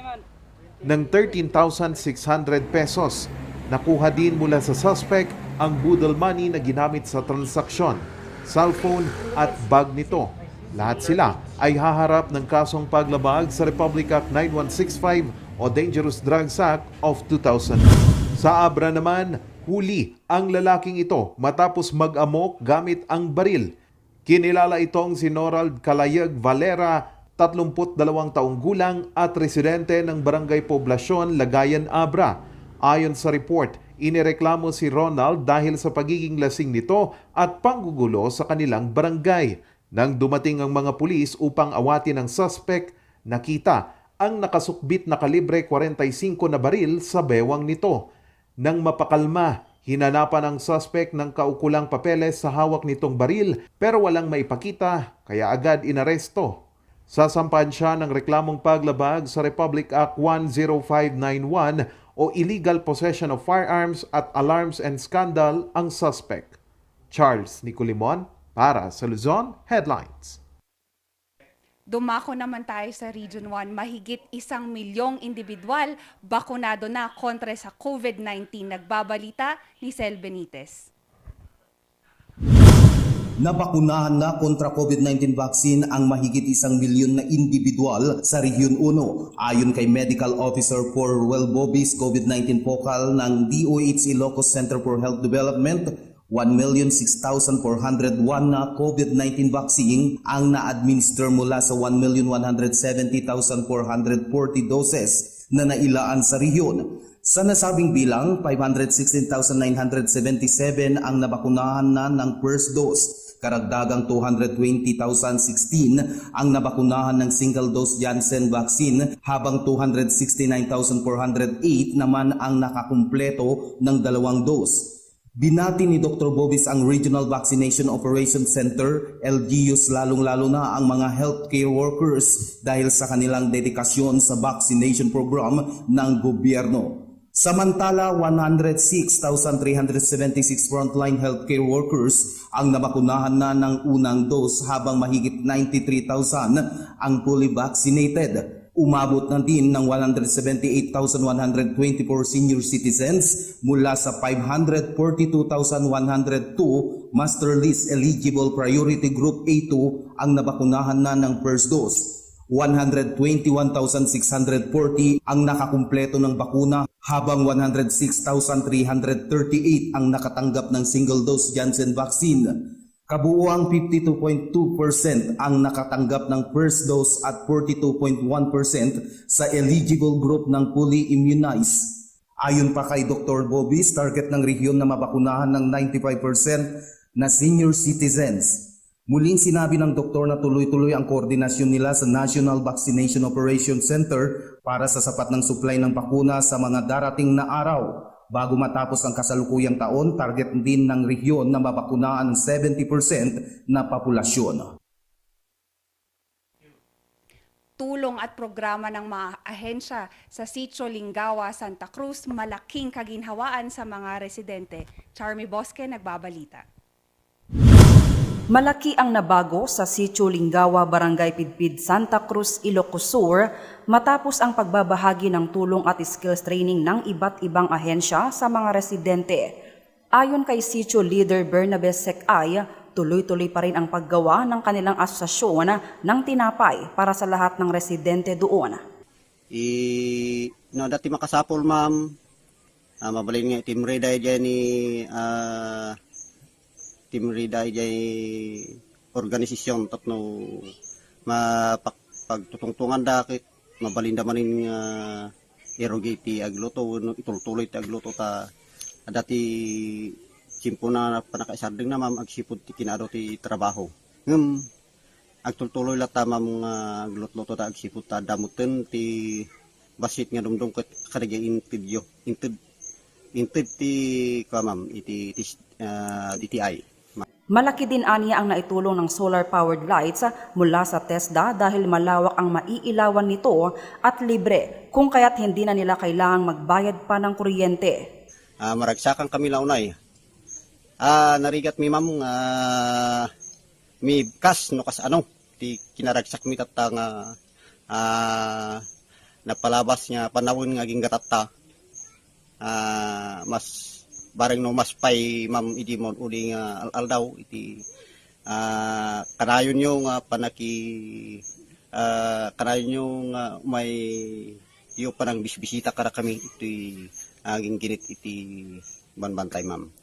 pesos. Nakuha din mula sa suspect ang boodle money na ginamit sa transaksyon, cellphone at bag nito. Lahat sila ay haharap ng kasong paglabag sa Republic Act 9165 o Dangerous Drugs Act of 2000. Sa Abra naman, huli ang lalaking ito matapos mag-amok gamit ang baril. Kinilala itong si Norald Calayag Valera, 32 taong gulang at residente ng Barangay Poblasyon, Lagayan, Abra. Ayon sa report, inireklamo si Ronald dahil sa pagiging lasing nito at panggugulo sa kanilang barangay. Nang dumating ang mga pulis upang awatin ang suspect, nakita ang nakasukbit na kalibre 45 na baril sa bewang nito. Nang mapakalma, hinanapan ang suspect ng kaukulang papeles sa hawak nitong baril pero walang maipakita kaya agad inaresto. Sasampahan siya ng reklamong paglabag sa Republic Act 10591 o illegal possession of firearms at alarms and scandal ang suspect. Charles Nicolimon para sa Luzon Headlines. Dumako naman tayo sa Region 1, mahigit 1 milyong individual bakunado na kontra sa COVID-19. Nagbabalita ni Sel Benitez. Nabakunahan na kontra COVID-19 vaccine ang mahigit 1 milyon na individual sa Region 1. Ayon kay Medical Officer for Welbobis COVID-19 Focal ng DOH Ilocos Center for Health Development, 1,006,401 na COVID-19 vaccine ang na-administer mula sa 1,170,440 doses na nailaan sa rehiyon. Sa nasabing bilang, 516,977 ang nabakunahan na ng first dose. Karagdagang 220,016 ang nabakunahan ng single-dose Janssen vaccine habang 269,408 naman ang nakakumpleto ng 2 dose. Binati ni Dr. Bobis ang Regional Vaccination Operation Center, LGUs, lalong-lalo na ang mga healthcare workers dahil sa kanilang dedikasyon sa vaccination program ng gobyerno. Samantala, 106,376 frontline healthcare workers ang nabakunahan na ng unang dose habang mahigit 93,000 ang fully vaccinated. Umabot na din ng 178,124 senior citizens mula sa 542,102 master list eligible priority group A2 ang nabakunahan na ng first dose. 121,640 ang nakakumpleto ng bakuna habang 106,338 ang nakatanggap ng single dose Janssen vaccine. Kabuuang 52.2% ang nakatanggap ng first dose at 42.1% sa eligible group ng fully immunized. Ayon pa kay Dr. Bobis, target ng rehiyon na mabakunahan ng 95% na senior citizens. Muling sinabi ng doktor na tuloy-tuloy ang koordinasyon nila sa National Vaccination Operation Center para sa sapat ng supply ng bakuna sa mga darating na araw. Bago matapos ang kasalukuyang taon, target din ng rehiyon na mabakunaan ng 70% na populasyon. Tulong at programa ng mga ahensya sa Sitio Lingawa, Santa Cruz, malaking kaginhawaan sa mga residente. Charmy Bosque, nagbabalita. Malaki ang nabago sa Sitio Lingawa, Barangay Pidpid, Santa Cruz, Ilocos Sur matapos ang pagbabahagi ng tulong at skills training ng iba't ibang ahensya sa mga residente. Ayon kay Sitio Leader Bernabe Secay, tuloy-tuloy pa rin ang paggawa ng kanilang asosasyon ng tinapay para sa lahat ng residente doon. Dati makasapol ma'am, mabalin nga team reday dyan ni Team Riday jay organisasyon tatno pagtutungtungan dakit mabalinda manin irrogate agluto itultuloy ti agluto ta dati simpo na panakaisarding na ma'am agsipod ti kinado ti trabaho agtultuloy lata ma'am aglutluto ta agsipod ta damuten ti basit nga dumdum ket kadagya intid ti ma'am iti DTI. Malaki din aniya ang naitulong ng solar-powered lights mula sa TESDA dahil malawak ang maiilawan nito at libre kung kaya't hindi na nila kailangang magbayad pa ng kuryente. Maragsakan kami launay. Narigat mi ma'am mi kas no kas ano ti kinaragsak mi tatta nga napalabas nga panawon nga ginggatatta mas bareng no mas pay ma'am idi mon uli nga aldaw iti kanayon nyo nga panaki kanayon nyo nga may iyo panang bisbisita kara kami iti aging ginit iti banbantay ma'am.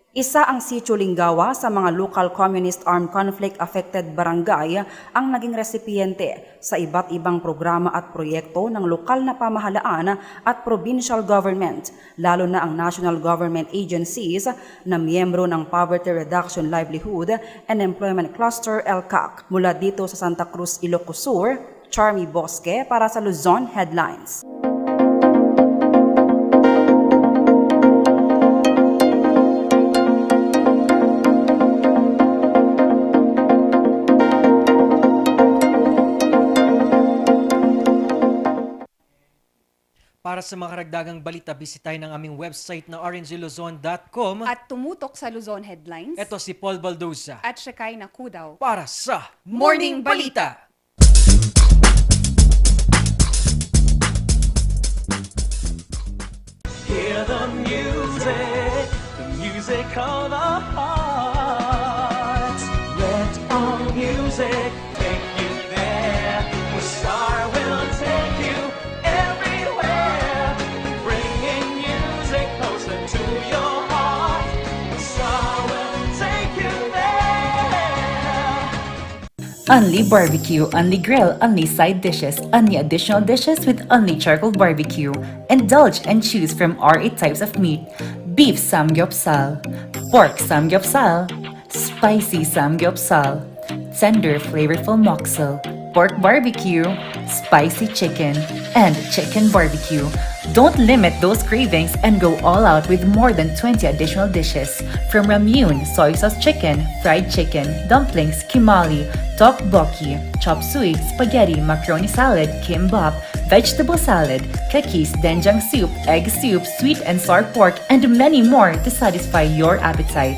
Isa ang Sitio Lingawa sa mga local communist armed conflict affected barangay ang naging resipiyente sa iba't ibang programa at proyekto ng lokal na pamahalaan at provincial government, lalo na ang national government agencies na miyembro ng Poverty Reduction Livelihood and Employment Cluster LCAC. Mula dito sa Santa Cruz, Ilocos Sur, Charmy Bosque para sa Luzon Headlines. Para sa mga karagdagang balita, bisitahin ang aming website na rnzluzon.com at tumutok sa Luzon Headlines. Ito si Paul Baldoza at Shekinah Cudao para sa Morning Balita. Hear the music of the heart. Let all music take you there. The star will take you everywhere, bringing music closer to your heart. The star will take you there. Only barbecue, only grill, only side dishes, only additional dishes with only charcoal barbecue. Indulge and choose from our 8 types of meat. Beef samgyeopsal, pork samgyeopsal, spicy samgyeopsal, tender flavorful moksel, pork barbecue, spicy chicken, and chicken barbecue. Don't limit those cravings and go all out with more than 20 additional dishes. From ramyun, soy sauce chicken, fried chicken, dumplings, kimali, tteokbokki, chop suey, spaghetti, macaroni salad, kimbap, vegetable salad, kakis, doenjang soup, egg soup, sweet and sour pork, and many more to satisfy your appetite.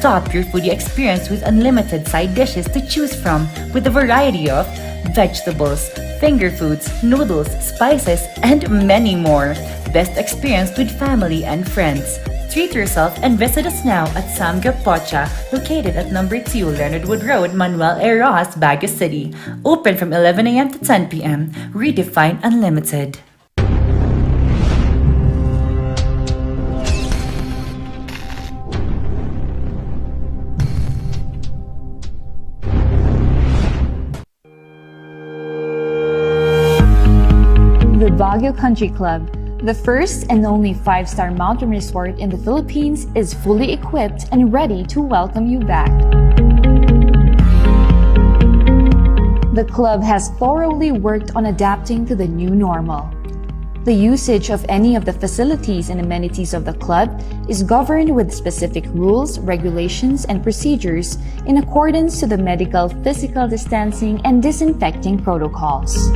Top your foodie experience with unlimited side dishes to choose from with a variety of vegetables, finger foods, noodles, spices, and many more. Best experience with family and friends. Treat yourself and visit us now at Samgyup Pocha, located at number 2 Leonard Wood Road, Manuel A. Rojas, Baguio City. Open from 11 a.m. to 10 p.m. Redefine Unlimited. The Baguio Country Club, the first and only 5-star mountain resort in the Philippines, is fully equipped and ready to welcome you back. The club has thoroughly worked on adapting to the new normal. The usage of any of the facilities and amenities of the club is governed with specific rules, regulations, and procedures in accordance to the medical, physical distancing, and disinfecting protocols.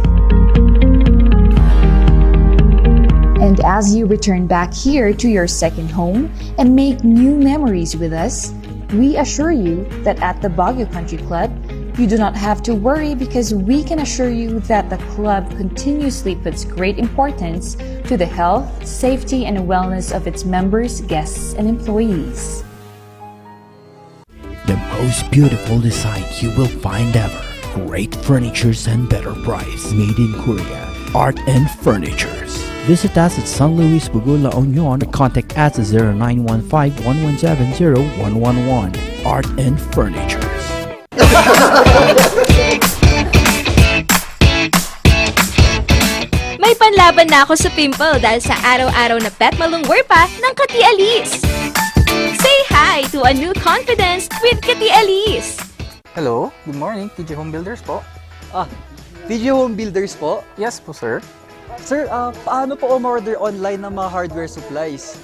And as you return back here to your second home and make new memories with us, we assure you that at the Baguio Country Club, you do not have to worry because we can assure you that the club continuously puts great importance to the health, safety, and wellness of its members, guests, and employees. The most beautiful design you will find ever. Great furnitures and better price. Made in Korea. Art and Furnitures. Visit us at San Luis Bugo, La Union. Contact us at 0915-117-0111. Art and Furnitures. May panlaban na ako sa pimple dahil sa araw-araw na pet malungwer pa ng Kati Alice. Say hi to a new confidence with Kati Alice. Hello, good morning, TJ Home Builders po. TJ Home Builders po? Yes po, sir. Sir, paano po umorder online ng mga hardware supplies?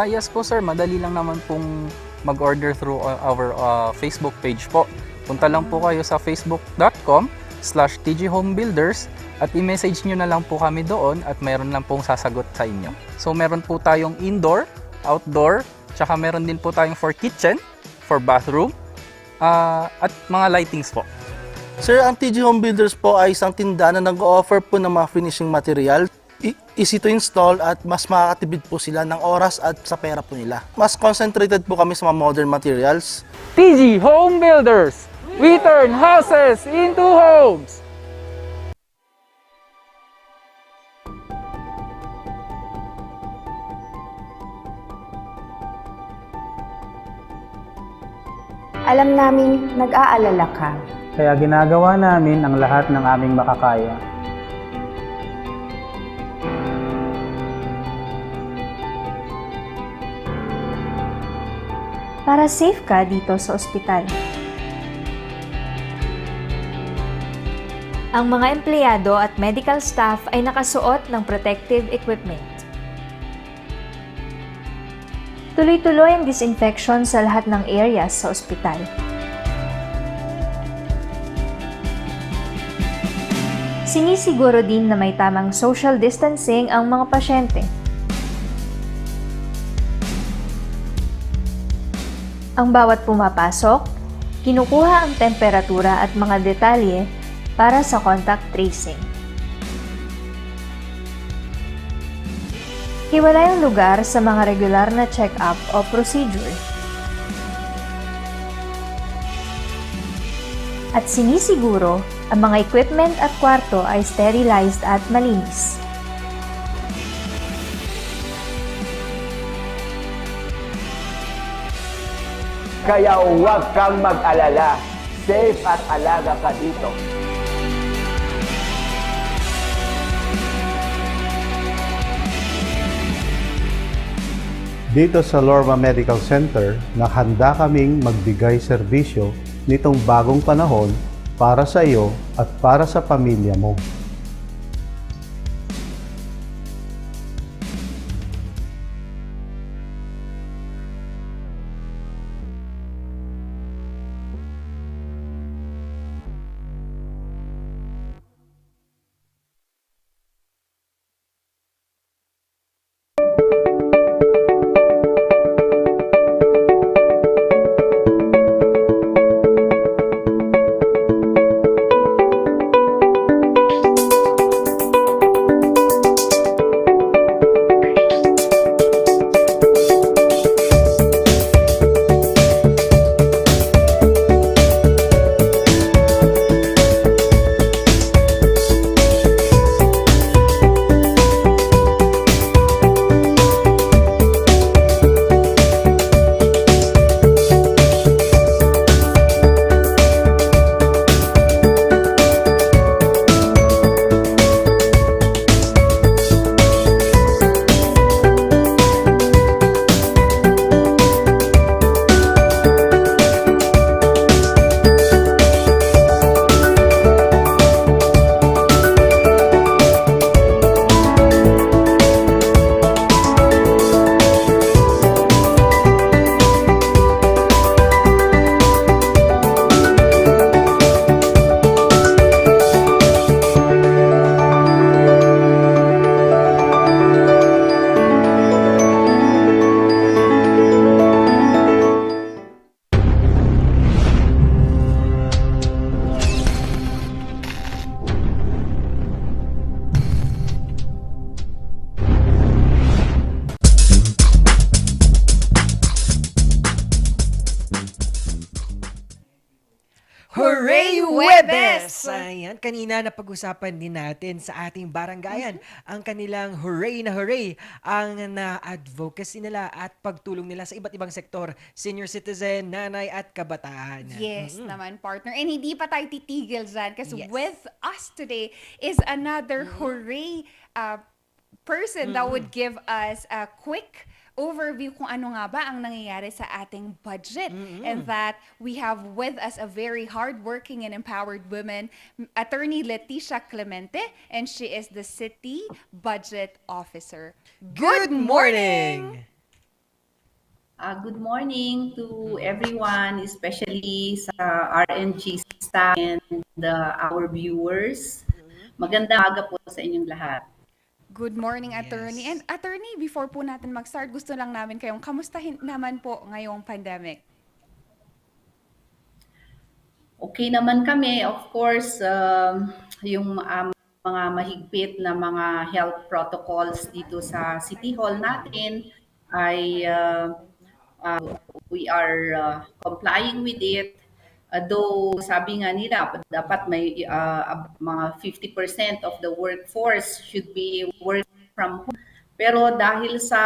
Yes po, sir. Madali lang naman pong mag-order through our Facebook page po. Punta lang po kayo sa facebook.com/tjhomebuilders at i-message nyo na lang po kami doon at meron lang pong sasagot sa inyo. So meron po tayong indoor, outdoor, tsaka meron din po tayong for kitchen, for bathroom, at mga lightings po. Sir, ang TG Home Builders po ay isang tindahan na nag-o-offer po ng mga finishing material. Easy to install at mas makakatipid po sila ng oras at sa pera po nila. Mas concentrated po kami sa mga modern materials. TG Home Builders! We turn houses into homes! Alam naming nag-aalala ka. Kaya ginagawa namin ang lahat ng aming makakaya. Para safe ka dito sa ospital. Ang mga empleyado at medical staff ay nakasuot ng protective equipment. Tuloy-tuloy ang disinfection sa lahat ng areas sa ospital. Sinisiguro din na may tamang social distancing ang mga pasyente. Ang bawat pumapasok, kinukuha ang temperatura at mga detalye para sa contact tracing. Hiwalay ang lugar sa mga regular na check-up o procedure. At sinisiguro, ang mga equipment at kwarto ay sterilized at malinis. Kaya huwag kang mag-alala. Safe at alaga ka dito. Dito sa Lorma Medical Center, nakahanda kaming magbigay serbisyo nitong bagong panahon para sa iyo at para sa pamilya mo. Hooray Huwebes! Ayan, kanina napag-usapan din natin sa ating barangayan ang kanilang hooray na hooray, ang na-advocacy nila at pagtulong nila sa iba't ibang sektor, senior citizen, nanay at kabataan. Yes naman, partner. And hindi pa tayo titigil dyan kasi with us today is another hooray person that would give us a quick overview kung ano nga ba ang nangyayari sa ating budget. And that we have with us a very hardworking and empowered woman, Attorney Leticia Clemente, and she is the City Budget Officer. Good morning! Good morning to everyone, especially sa RNG staff and our viewers. Magandang aga po sa inyong lahat. Good morning, Attorney. And Attorney, before po natin mag-start, gusto lang namin kayong kamustahin naman po ngayong pandemic. Okay naman kami. Of course, yung mga mahigpit na mga health protocols dito sa City Hall natin ay we are complying with it. Though sabi nga nila, dapat may mga 50% of the workforce should be work from home. Pero dahil sa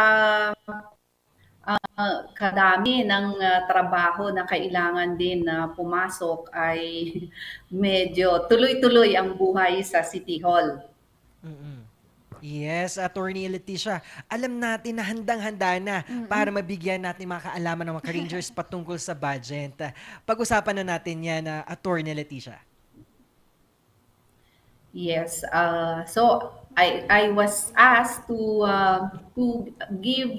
kadami ng trabaho na kailangan din na pumasok ay medyo tuloy-tuloy ang buhay sa City Hall. Yes, Attorney Leticia. Alam natin na handang-handa na para mabigyan natin mga kaalaman ng mga ka-Rangers patungkol sa budget. Pag-usapan na natin yan, Attorney Leticia. Yes. So I was asked to give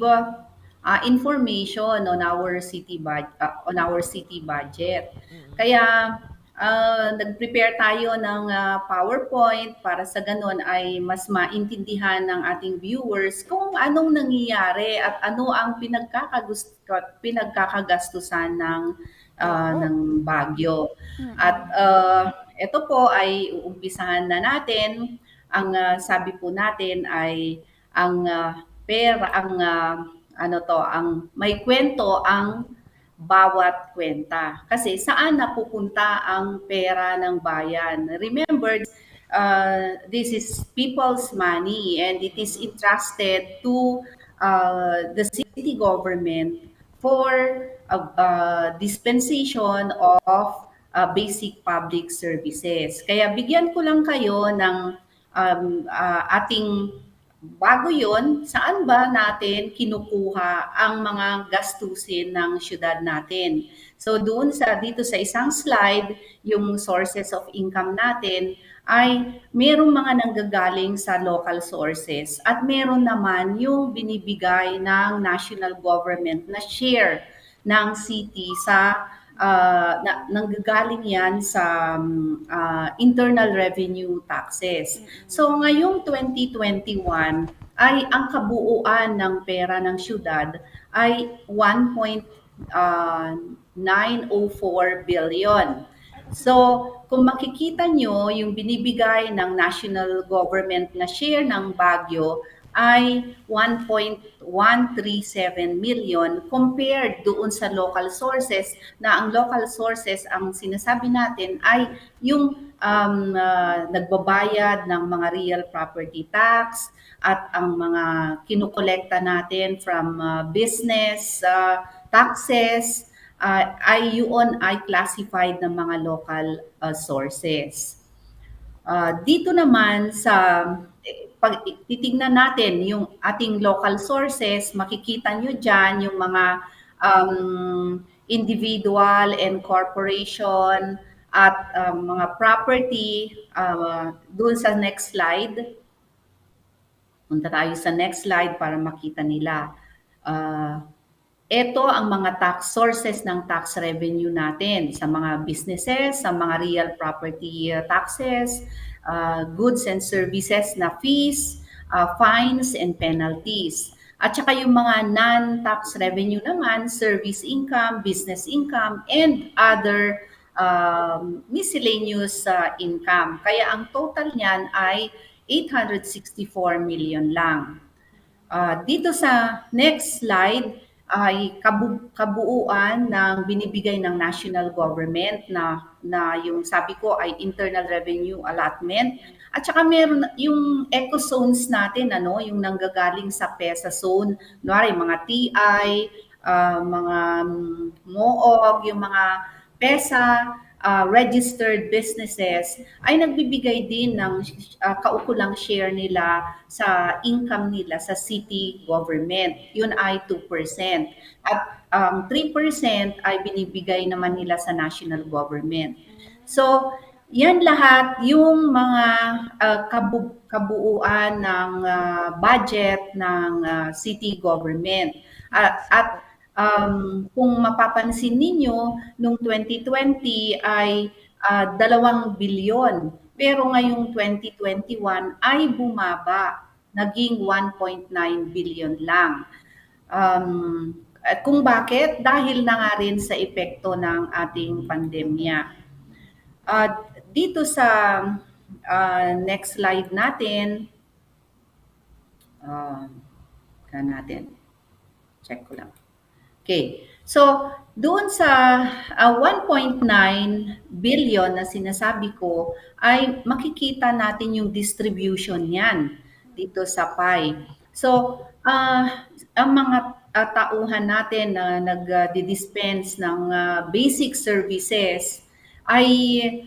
information on our city budget. Kaya nag-prepare tayo ng PowerPoint para sa ganun ay mas maintindihan ng ating viewers kung anong nangyayari at ano ang pinagkakagastusan ng Baguio. At ito po ay uumpisahan na natin. Ang sabi po natin ay ang pera, ang may kwento ang bawat kwenta. Kasi saan napupunta ang pera ng bayan? Remember, this is people's money and it is entrusted to the city government for dispensation of basic public services. Kaya bigyan ko lang kayo ng ating bago yon, saan ba natin kinukuha ang mga gastusin ng syudad natin? So dito sa isang slide, yung sources of income natin ay merong mga nanggagaling sa local sources at meron naman yung binibigay ng national government na share ng city sa nanggagaling yan sa internal revenue taxes. So ngayong 2021 ay ang kabuuan ng pera ng syudad ay 1.904 billion. So kung makikita nyo, yung binibigay ng national government na share ng Baguio ay 1.137 million compared doon sa local sources, na ang local sources, ang sinasabi natin ay yung nagbabayad ng mga real property tax at ang mga kinukolekta natin from business taxes, ay yun ay classified ng mga local sources. Dito naman pag titingnan natin yung ating local sources, makikita nyo dyan yung mga individual and corporation at mga property. Doon sa next slide. Punta tayo sa next slide para makita nila. Ito ang mga tax sources ng tax revenue natin sa mga businesses, sa mga real property taxes, goods and services na fees, fines and penalties. At saka yung mga non-tax revenue naman, service income, business income, and other miscellaneous income. Kaya ang total niyan ay 864 million lang. Dito sa next slide, ay kabuuan ng binibigay ng national government na yung sabi ko ay internal revenue allotment. At saka meron yung eco zones natin, yung nanggagaling sa PESA zone, kunwari mga TI, mga MOOG, yung mga PESA, registered businesses ay nagbibigay din ng kaukulang share nila sa income nila sa city government. Yun ay 2%. At 3% ay binibigay naman nila sa national government. So, yan lahat yung mga kabuuan ng budget ng city government. At kung mapapansin ninyo, noong 2020 ay 2 bilyon. Pero ngayong 2021 ay bumaba, naging 1.9 billion lang. At kung bakit? Dahil na nga rin sa epekto ng ating pandemya. Dito sa next slide natin, check ko lang. Okay. So, doon sa 1.9 billion na sinasabi ko, ay makikita natin yung distribution niyan dito sa pie. So, ang mga tauhan natin na nag-dispense ng basic services ay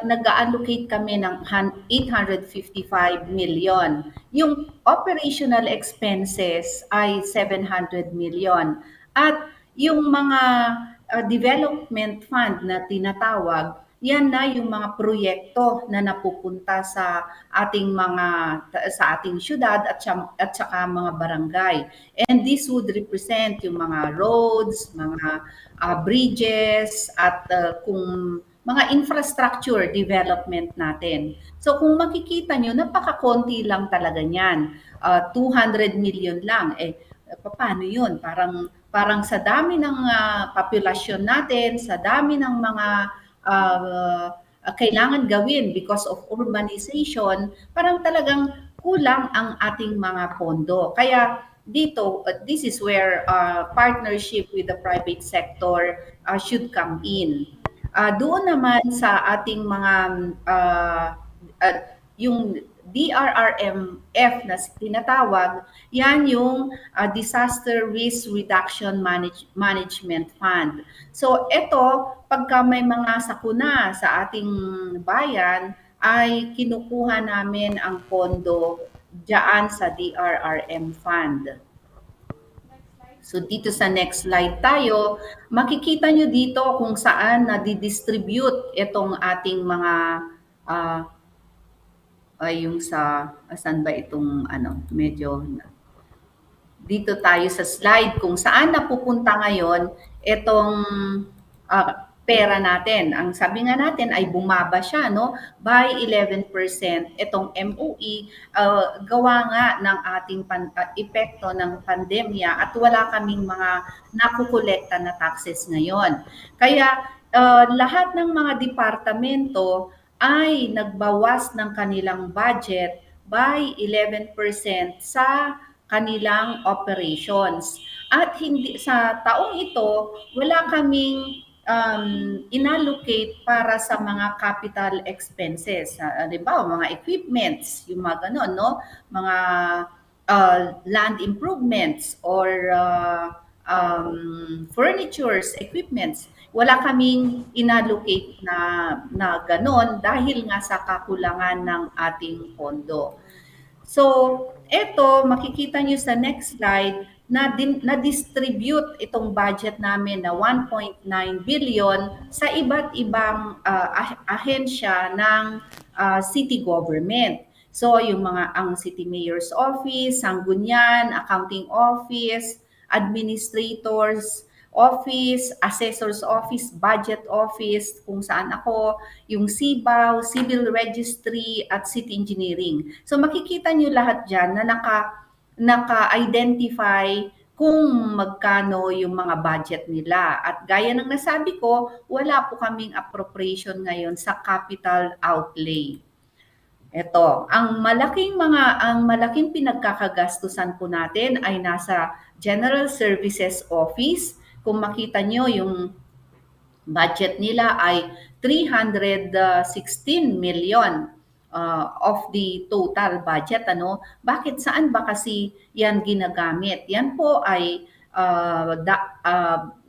nag-allocate kami ng 855 million. Yung operational expenses ay 700 million. At yung mga development fund na tinatawag, yan na yung mga proyekto na napupunta sa ating syudad at saka mga barangay. And this would represent yung mga roads, mga bridges at kung mga infrastructure development natin. So kung makikita nyo, napakakonti lang talaga niyan. 200 million lang. Paano yun? Parang sa dami ng populasyon natin, sa dami ng mga kailangan gawin because of urbanization, parang talagang kulang ang ating mga pondo. Kaya dito, this is where partnership with the private sector should come in. Doon naman sa ating mga yung DRRMF na tinatawag, yan yung Disaster Risk Reduction Management Fund. So ito, pagka may mga sakuna sa ating bayan, ay kinukuha namin ang pondo diyan sa DRRM Fund. So dito sa next slide tayo, makikita nyo dito kung saan na-distribute itong ating mga yung saan ba itong medyo dito tayo sa slide kung saan napupunta ngayon itong pera natin. Ang sabi nga natin ay bumaba siya by 11%. Itong MOE gawa nga ng ating epekto ng pandemya at wala kaming mga nakukolekta na taxes ngayon. Kaya lahat ng mga departamento ay nagbawas ng kanilang budget by 11% sa kanilang operations. At hindi sa taong ito, wala kaming inallocate para sa mga capital expenses. Halimbawa, mga equipments, yung mga ganon, mga land improvements or furnitures, equipments. Wala kaming inallocate na ganon dahil nga sa kakulangan ng ating pondo. So, eto, makikita nyo sa next slide na-distribute itong budget namin na 1.9 billion sa iba't ibang ahensya ng city government. So, ang City Mayor's Office, Sangguniang, Accounting Office, Administrators Office, Assessor's Office, Budget Office, kung saan ako, yung CBAW, Civil Registry, at City Engineering. So makikita nyo lahat dyan na naka-identify kung magkano yung mga budget nila. At gaya ng nasabi ko, wala po kaming appropriation ngayon sa capital outlay. Ito, ang malaking pinagkakagastusan po natin ay nasa General Services Office. Kung makita nyo yung budget nila ay 316 million of the total budget. Bakit, saan ba kasi yan ginagamit? Yan po ay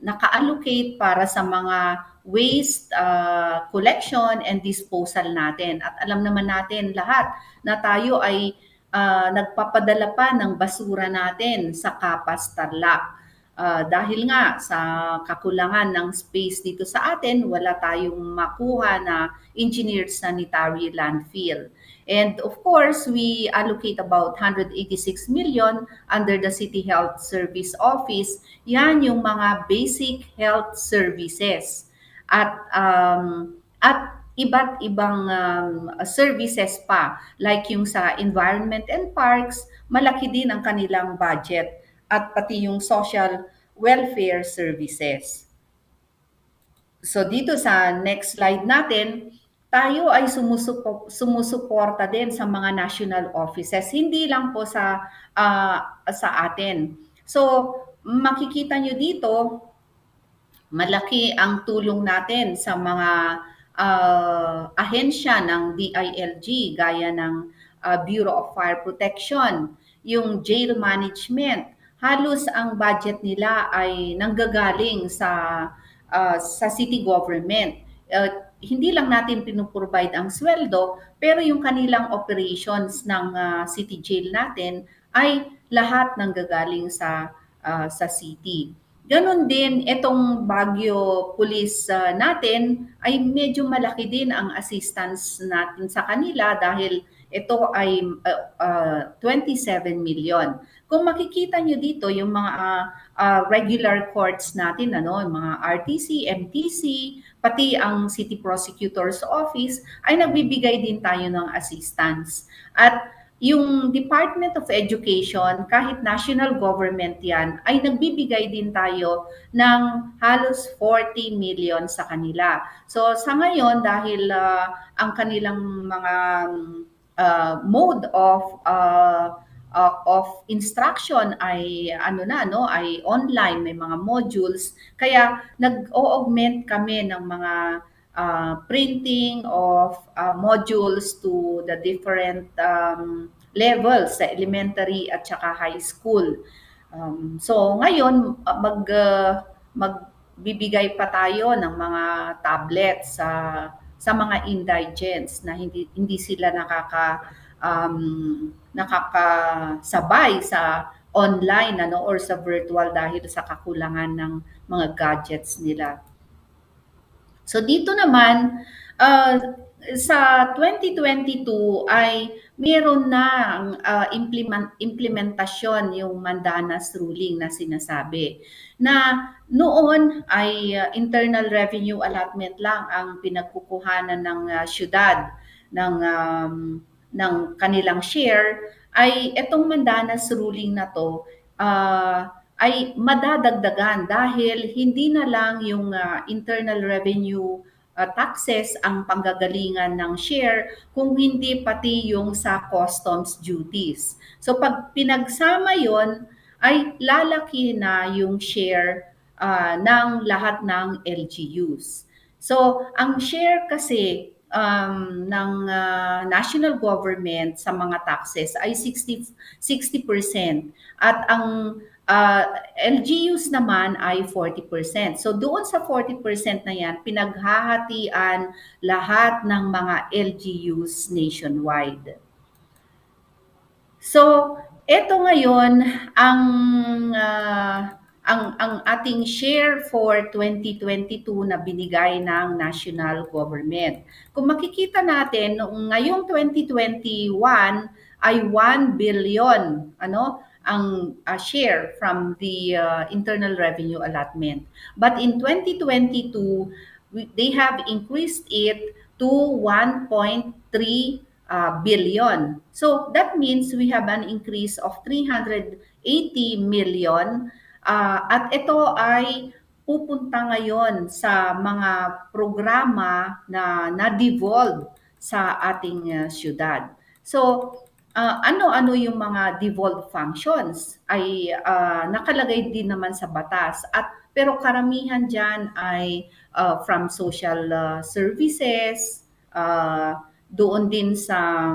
naka-allocate para sa mga waste collection and disposal natin. At alam naman natin lahat na tayo ay nagpapadala pa ng basura natin sa Kapas, Tarlac. Dahil nga sa kakulangan ng space dito sa atin, wala tayong makuha na engineered sanitary landfill. And of course, we allocate about 186 million under the City Health Service Office. Yan yung mga basic health services. At iba't ibang services pa, like yung sa environment and parks, malaki din ang kanilang budget, at pati yung social welfare services. So dito sa next slide natin, tayo ay sumusuporta din sa mga national offices, hindi lang po sa atin. So makikita nyo dito, malaki ang tulong natin sa mga ahensya ng DILG gaya ng Bureau of Fire Protection, yung jail management. Halos ang budget nila ay nanggagaling sa city government. Hindi lang natin pinuprovide ang sweldo, pero yung kanilang operations ng city jail natin ay lahat nanggagaling sa city. Ganon din, itong Baguio Police natin ay medyo malaki din ang assistance natin sa kanila dahil ito ay 27 million. Kung makikita nyo dito yung mga regular courts natin, yung mga RTC, MTC, pati ang City Prosecutor's Office, ay nagbibigay din tayo ng assistance. At yung Department of Education, kahit national government yan, ay nagbibigay din tayo ng halos 40 million sa kanila. So sa ngayon, dahil ang kanilang mga mode of instruction ay ay online, may mga modules, kaya nag-augment kami ng mga printing of modules to the different levels sa elementary at saka high school. So ngayon magbibigay pa tayo ng mga tablets sa mga indigents na hindi sila nakakasabay sa online or sa virtual dahil sa kakulangan ng mga gadgets nila. So dito naman sa 2022 ay meron na implementasyon yung Mandanas ruling na sinasabi na noon ay internal revenue allotment lang ang pinagkukuhanan ng syudad ng kanilang share, ay itong Mandanas ruling na to ay madadagdagan dahil hindi na lang yung internal revenue taxes ang panggagalingan ng share, kung hindi pati yung sa customs duties. So pag pinagsama yon ay lalaki na yung share ng lahat ng LGUs. So ang share kasi ng national government sa mga taxes ay 60% at ang LGUs naman ay 40%. So doon sa 40% na yan, pinaghahatian lahat ng mga LGUs nationwide. So ito ngayon ang ating share for 2022 na binigay ng national government. Kung makikita natin, ngayong 2021 ay 1 billion ang share from the internal revenue allotment. But in 2022, they have increased it to 1.3 billion. So that means we have an increase of 380 million. At ito ay pupunta ngayon sa mga programa na na-devolve sa ating syudad. So ano-ano yung mga devolved functions ay nakalagay din naman sa batas at pero karamihan diyan ay from social services, doon din sa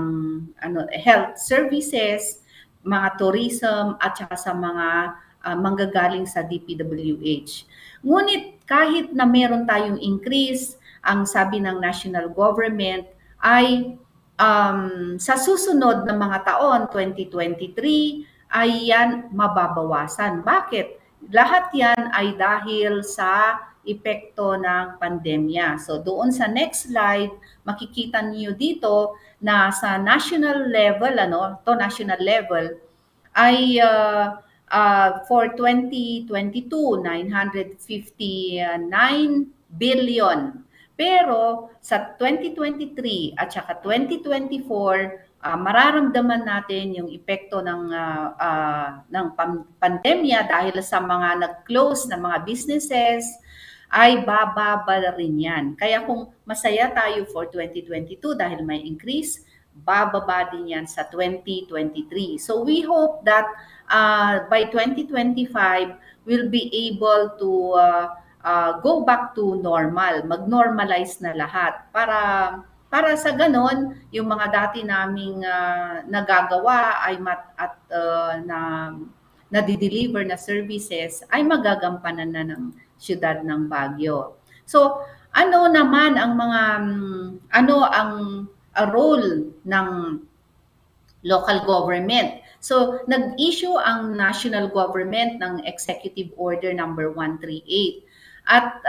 health services, mga tourism at saka sa mga manggagaling sa DPWH. Ngunit kahit na meron tayong increase, ang sabi ng national government ay sa susunod na mga taon, 2023, ay yan mababawasan. Bakit? Lahat yan ay dahil sa epekto ng pandemya. So doon sa next slide, makikita niyo dito na sa national level, national level, ay for 2022, 959 billion. Pero sa 2023 at saka 2024, mararamdaman natin yung epekto ng pandemya dahil sa mga nag-close na mga businesses ay bababa rin yan. Kaya kung masaya tayo for 2022 dahil may increase, bababa din yan sa 2023. So we hope that by 2025, we'll be able to go back to normal, mag-normalize na lahat para sa ganon yung mga dati naming nagagawa ay na-deliver na services ay magagampanan na ng siyudad ng Baguio. So, ano naman ang mga ano ang role ng local government? So, nag-issue ang national government ng Executive Order number 138. At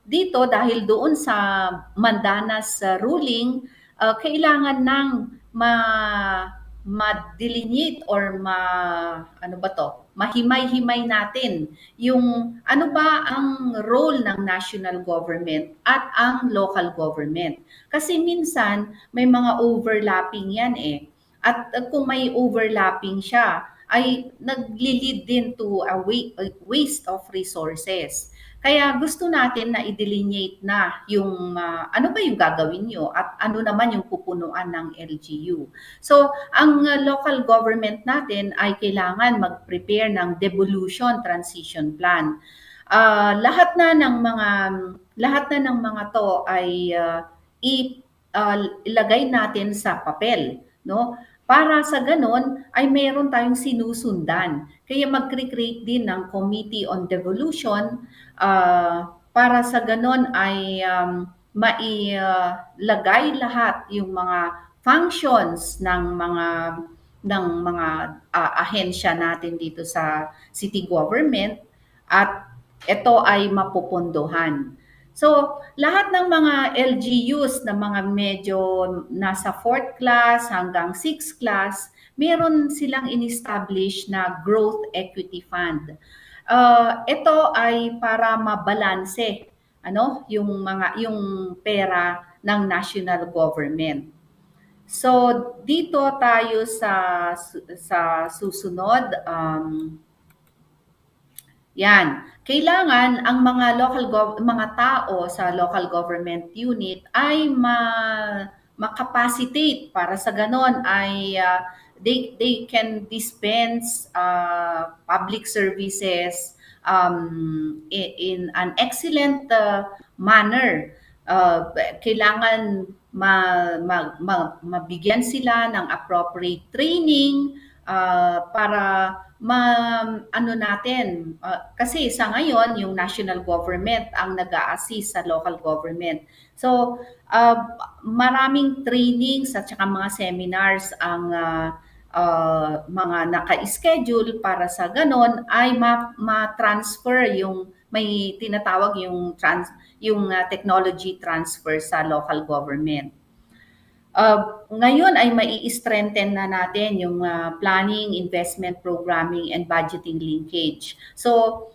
dito dahil doon sa Mandanas ruling, kailangan ng ma-delineate or mahimay-himay natin yung ano ba ang role ng national government at ang local government. Kasi minsan may mga overlapping yan eh. At kung may overlapping siya, ay nagli-lead din to a waste of resources. Kaya gusto natin na i-delineate na yung ano ba yung gagawin nyo at ano naman yung pupunuan ng LGU. So, ang local government natin ay kailangan mag-prepare ng devolution transition plan. Lahat na ng mga to ay ilagay natin sa papel, no? Para sa ganon ay meron tayong sinusundan. Kaya mag-create din ng Committee on Devolution para sa ganon ay mailagay lahat yung mga functions ng mga ahensya natin dito sa city government at ito ay mapupunduhan. So, lahat ng mga LGUs na mga medyo nasa 4th class hanggang 6th class, meron silang in-establish na Growth Equity Fund. Ito ay para mabalanse yung pera ng national government. So, dito tayo sa susunod. Yan. Kailangan ang mga tao sa local government unit ay ma-capacitate para sa ganon ay they can dispense public services in an excellent manner. Kailangan mabigyan sila ng appropriate training para kasi sa ngayon yung national government ang nag-a-assist sa local government. So maraming trainings at saka mga seminars ang mga naka-schedule para sa ganon ay ma-transfer yung may tinatawag yung technology transfer sa local government. Ngayon ay mai-strengthen na natin yung planning, investment, programming, and budgeting linkage. So,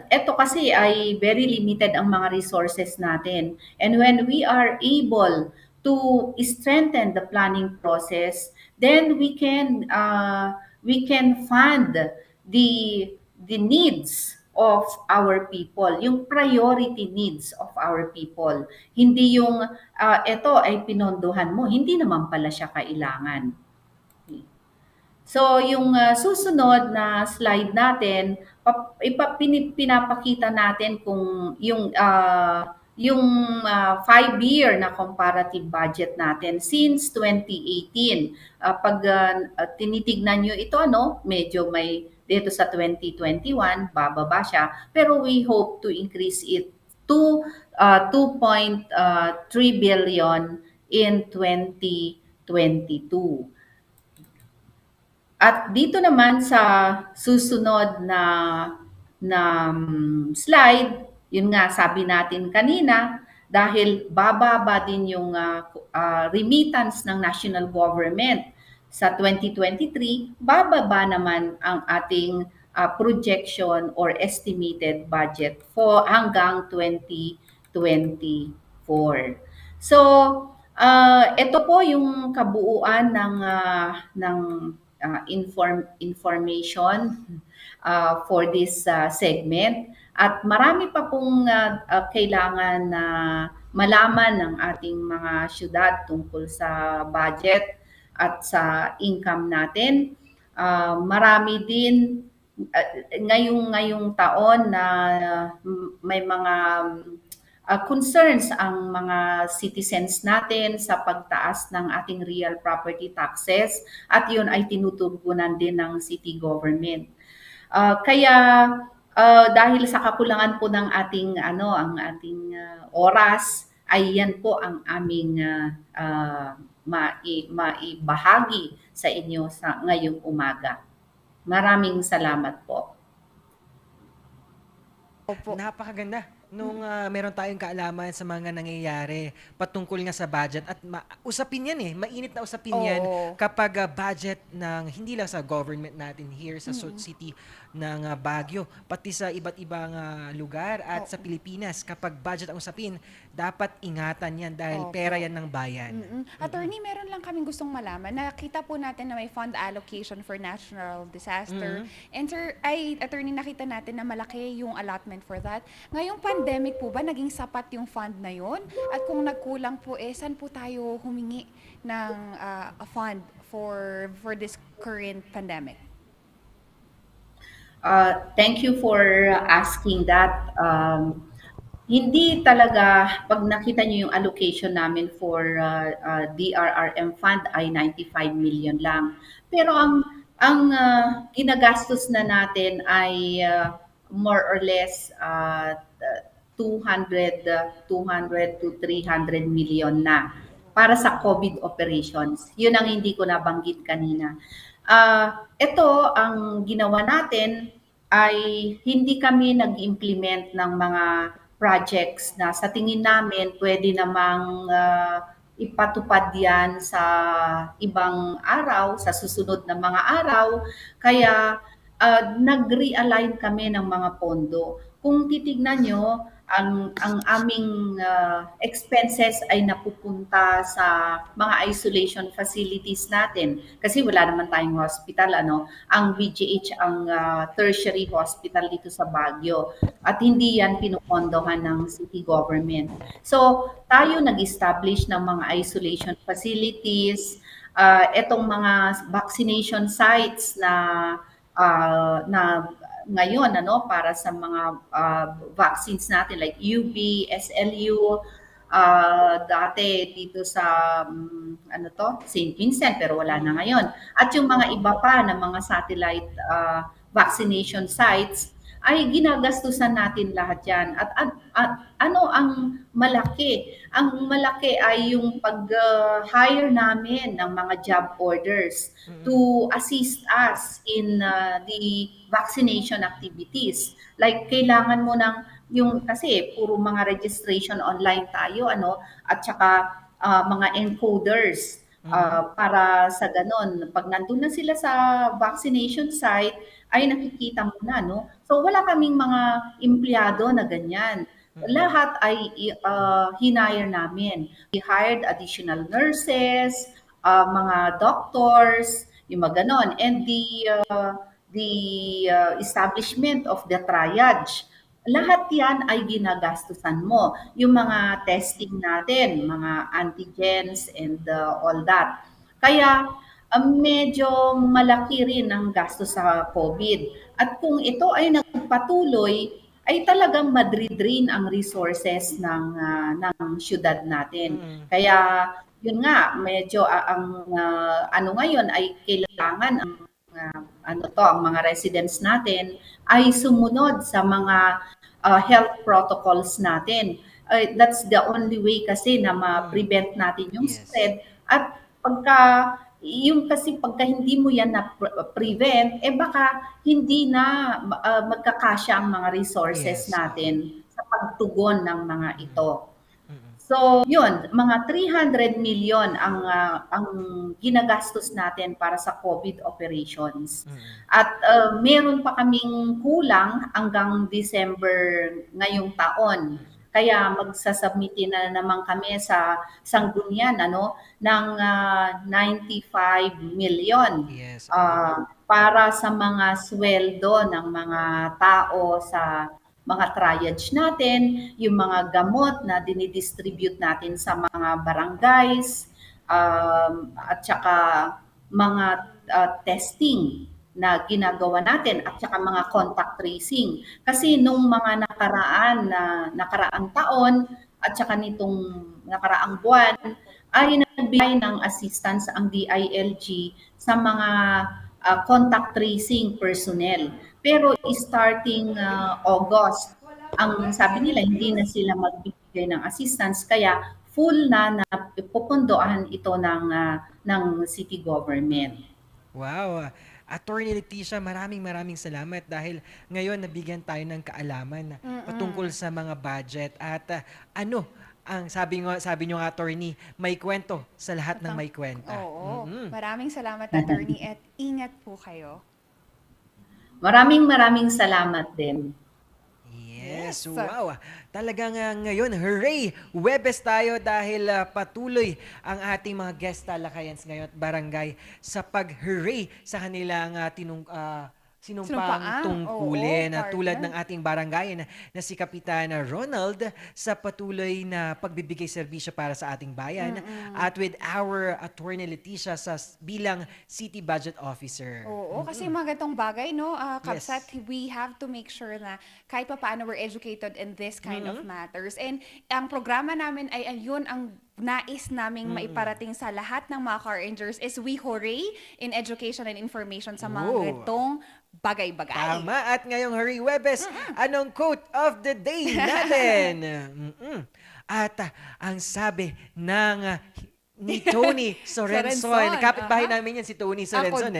ito kasi ay very limited ang mga resources natin. And when we are able to strengthen the planning process, then we can fund the needs of our people, yung priority needs of our people. Hindi yung ito ay pinondohan mo, hindi naman pala siya kailangan. So yung susunod na slide natin, pinapakita natin kung yung 5-year na comparative budget natin since 2018. Pag tinitignan nyo ito, no, medyo may dito sa 2021, bababa siya. Pero we hope to increase it to 2.3 billion in 2022. At dito naman sa susunod na slide, yun nga sabi natin kanina, dahil bababa din yung remittance ng national government sa 2023, bababa naman ang ating projection or estimated budget for hanggang 2024. So, ito po yung kabuuan ng information for this segment, at marami pa pong kailangan na malaman ng ating mga syudad tungkol sa budget at sa income natin. Marami din ngayong taon na may mga concerns ang mga citizens natin sa pagtaas ng ating real property taxes, at yun ay tinutugunan din ng city government. Kaya dahil sa kakulangan po ng ating oras, ay yan po ang aming maibahagi sa inyo sa ngayong umaga. Maraming salamat po. Opo. Napakaganda nung meron tayong kaalaman sa mga nangyayari patungkol nga sa budget, at usapin yan mainit na usapin yan kapag budget ng hindi lang sa government natin here sa city ng Baguio, pati sa iba't ibang lugar at sa Pilipinas. Kapag budget ang usapin, dapat ingatan yan dahil pera yan ng bayan. Attorney, meron lang kaming gustong malaman. Nakita po natin na may fund allocation for natural disaster. And sir, attorney, nakita natin na malaki yung allotment for that. Ngayong pandemic po ba, naging sapat yung fund na yon? At kung nagkulang po, saan po tayo humingi ng a fund for this current pandemic? Thank you for asking that. Hindi talaga, pag nakita nyo yung allocation namin for DRRM fund ay 95 million lang. Pero ang ginagastos na natin ay more or less 200 to 300 million na para sa COVID operations. Yun ang hindi ko nabanggit kanina. Ito, ang ginawa natin ay hindi kami nag-implement ng mga projects na sa tingin namin pwede namang ipatupad yan sa ibang araw, sa susunod na mga araw. Kaya nag-realign kami ng mga pondo. Kung titignan nyo, ang aming expenses ay napupunta sa mga isolation facilities natin kasi wala naman tayong hospital, ang BGH ang tertiary hospital dito sa Baguio, at hindi yan pinupondohan ng city government. So tayo nag-establish ng mga isolation facilities, etong mga vaccination sites na ngayon para sa mga vaccines natin like UB, SLU, dati dito sa St. Vincent, pero wala na ngayon. At yung mga iba pa na mga satellite vaccination sites ay ginagastusan natin lahat yan. At ano ang malaki? Ang malaki ay yung pag-hire namin ng mga job orders to assist us in the vaccination activities. Like kailangan mo kasi puro mga registration online tayo, at saka mga encoders. Para sa ganon, pag nandun na sila sa vaccination site, ay nakikita mo na, So wala kaming mga empleyado na ganyan. Lahat ay hinire namin. We hired additional nurses, mga doctors, yung mga ganon. And the establishment of the triage, lahat yan ay ginagastusan mo. Yung mga testing natin, mga antigens and all that. Kaya medyo malaki rin ang gasto sa COVID. At kung ito ay nagpatuloy, ay talagang madre-drain ang resources ng syudad natin. Kaya yun nga, medyo ang ano ngayon ay kailangan ang mga residents natin ay sumunod sa mga health protocols natin. That's the only way kasi na ma-prevent natin yung spread. At pagka hindi mo yan na-prevent, baka hindi na magkakasya ang mga resources natin sa pagtugon ng mga ito. So, yun, mga 300 million ang ginagastos natin para sa COVID operations. At meron pa kaming kulang hanggang December ngayong taon. Kaya magsasubmitin na naman kami sa sanggunian ng 95 million para sa mga sweldo ng mga tao sa mga triage natin, yung mga gamot na dinidistribute natin sa mga barangays, at saka mga testing na ginagawa natin at saka mga contact tracing. Kasi nung mga nakaraang taon at saka nitong nakaraang buwan ay nagbigay ng assistance ang DILG sa mga contact tracing personnel. Pero starting August, ang sabi nila hindi na sila magbibigay ng assistance kaya full na pupundoan ito ng city government. Wow. Attorney Leticia, maraming salamat dahil ngayon nabigyan tayo ng kaalaman patungkol sa mga budget at ang sabi nyo nga, attorney, may kwento sa lahat ng may kwenta. Oo. Maraming salamat, attorney, at ingat po kayo. Maraming salamat din. Yes, wow. Talagang ngayon, hooray! Webes tayo dahil patuloy ang ating mga guest talakayans ngayon at barangay sa pag-hooray sa kanilang sinumpang tungkulin tulad ng ating barangay na si Kapitan Ronald sa patuloy na pagbibigay serbisyo para sa ating bayan at with our Attorney Leticia bilang City Budget Officer. Oo, kasi mga gatong bagay, Kapsat, we have to make sure na kahit pa paano we're educated in this kind of matters. And ang programa namin ay ayun ang nais naming maiparating sa lahat ng mga car rangers is we hooray in education and information sa mga gatong bagay-bagay. Tama. At ngayong Hooray Webes, anong quote of the day natin? At ang sabi ni Tony Sorenson, kapitbahay namin yan si Tony Sorenson.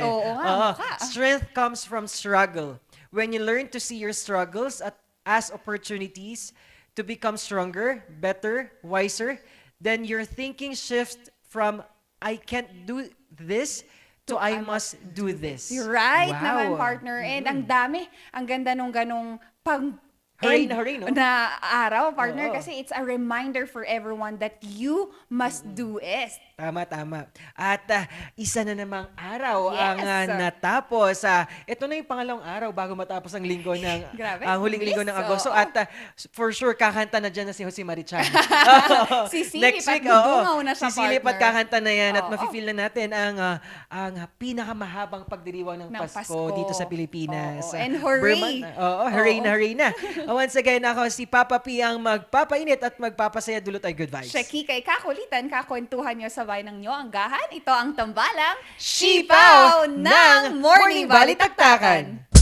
Strength comes from struggle. When you learn to see your struggles as opportunities to become stronger, better, wiser, then your thinking shifts from I can't do this to I must do this. You're right naman, Wow. partner. And ang dami, ang ganda nung ganong Hooray na hooray, no? na araw, partner, Oo. kasi it's a reminder for everyone that you must do it. Tama. At isa na namang araw ang Yes. natapos. Ito na yung pangalawang araw bago matapos ang linggo ng Grabe, ang huling linggo ng bilis, Agosto. oo. At for sure, kakanta na dyan na si Jose Marichan. Sisilip Next at week, dudungaw na siya, sisilip at partner. kakanta na yan at Oo. mafe-feel na natin ang pinakamahabang pagdiriwang ng Pasko dito sa Pilipinas. Oo. And hooray! Hooray na. Once again, ako si Papa P ang magpapainit at magpapasaya, dulot ay good vibes. Sheki kay kakulitan, kakwentuhan nyo sa bayan ng nyo ang gahan. Ito ang tambalang Sipaw ng Morning Balitaktakan.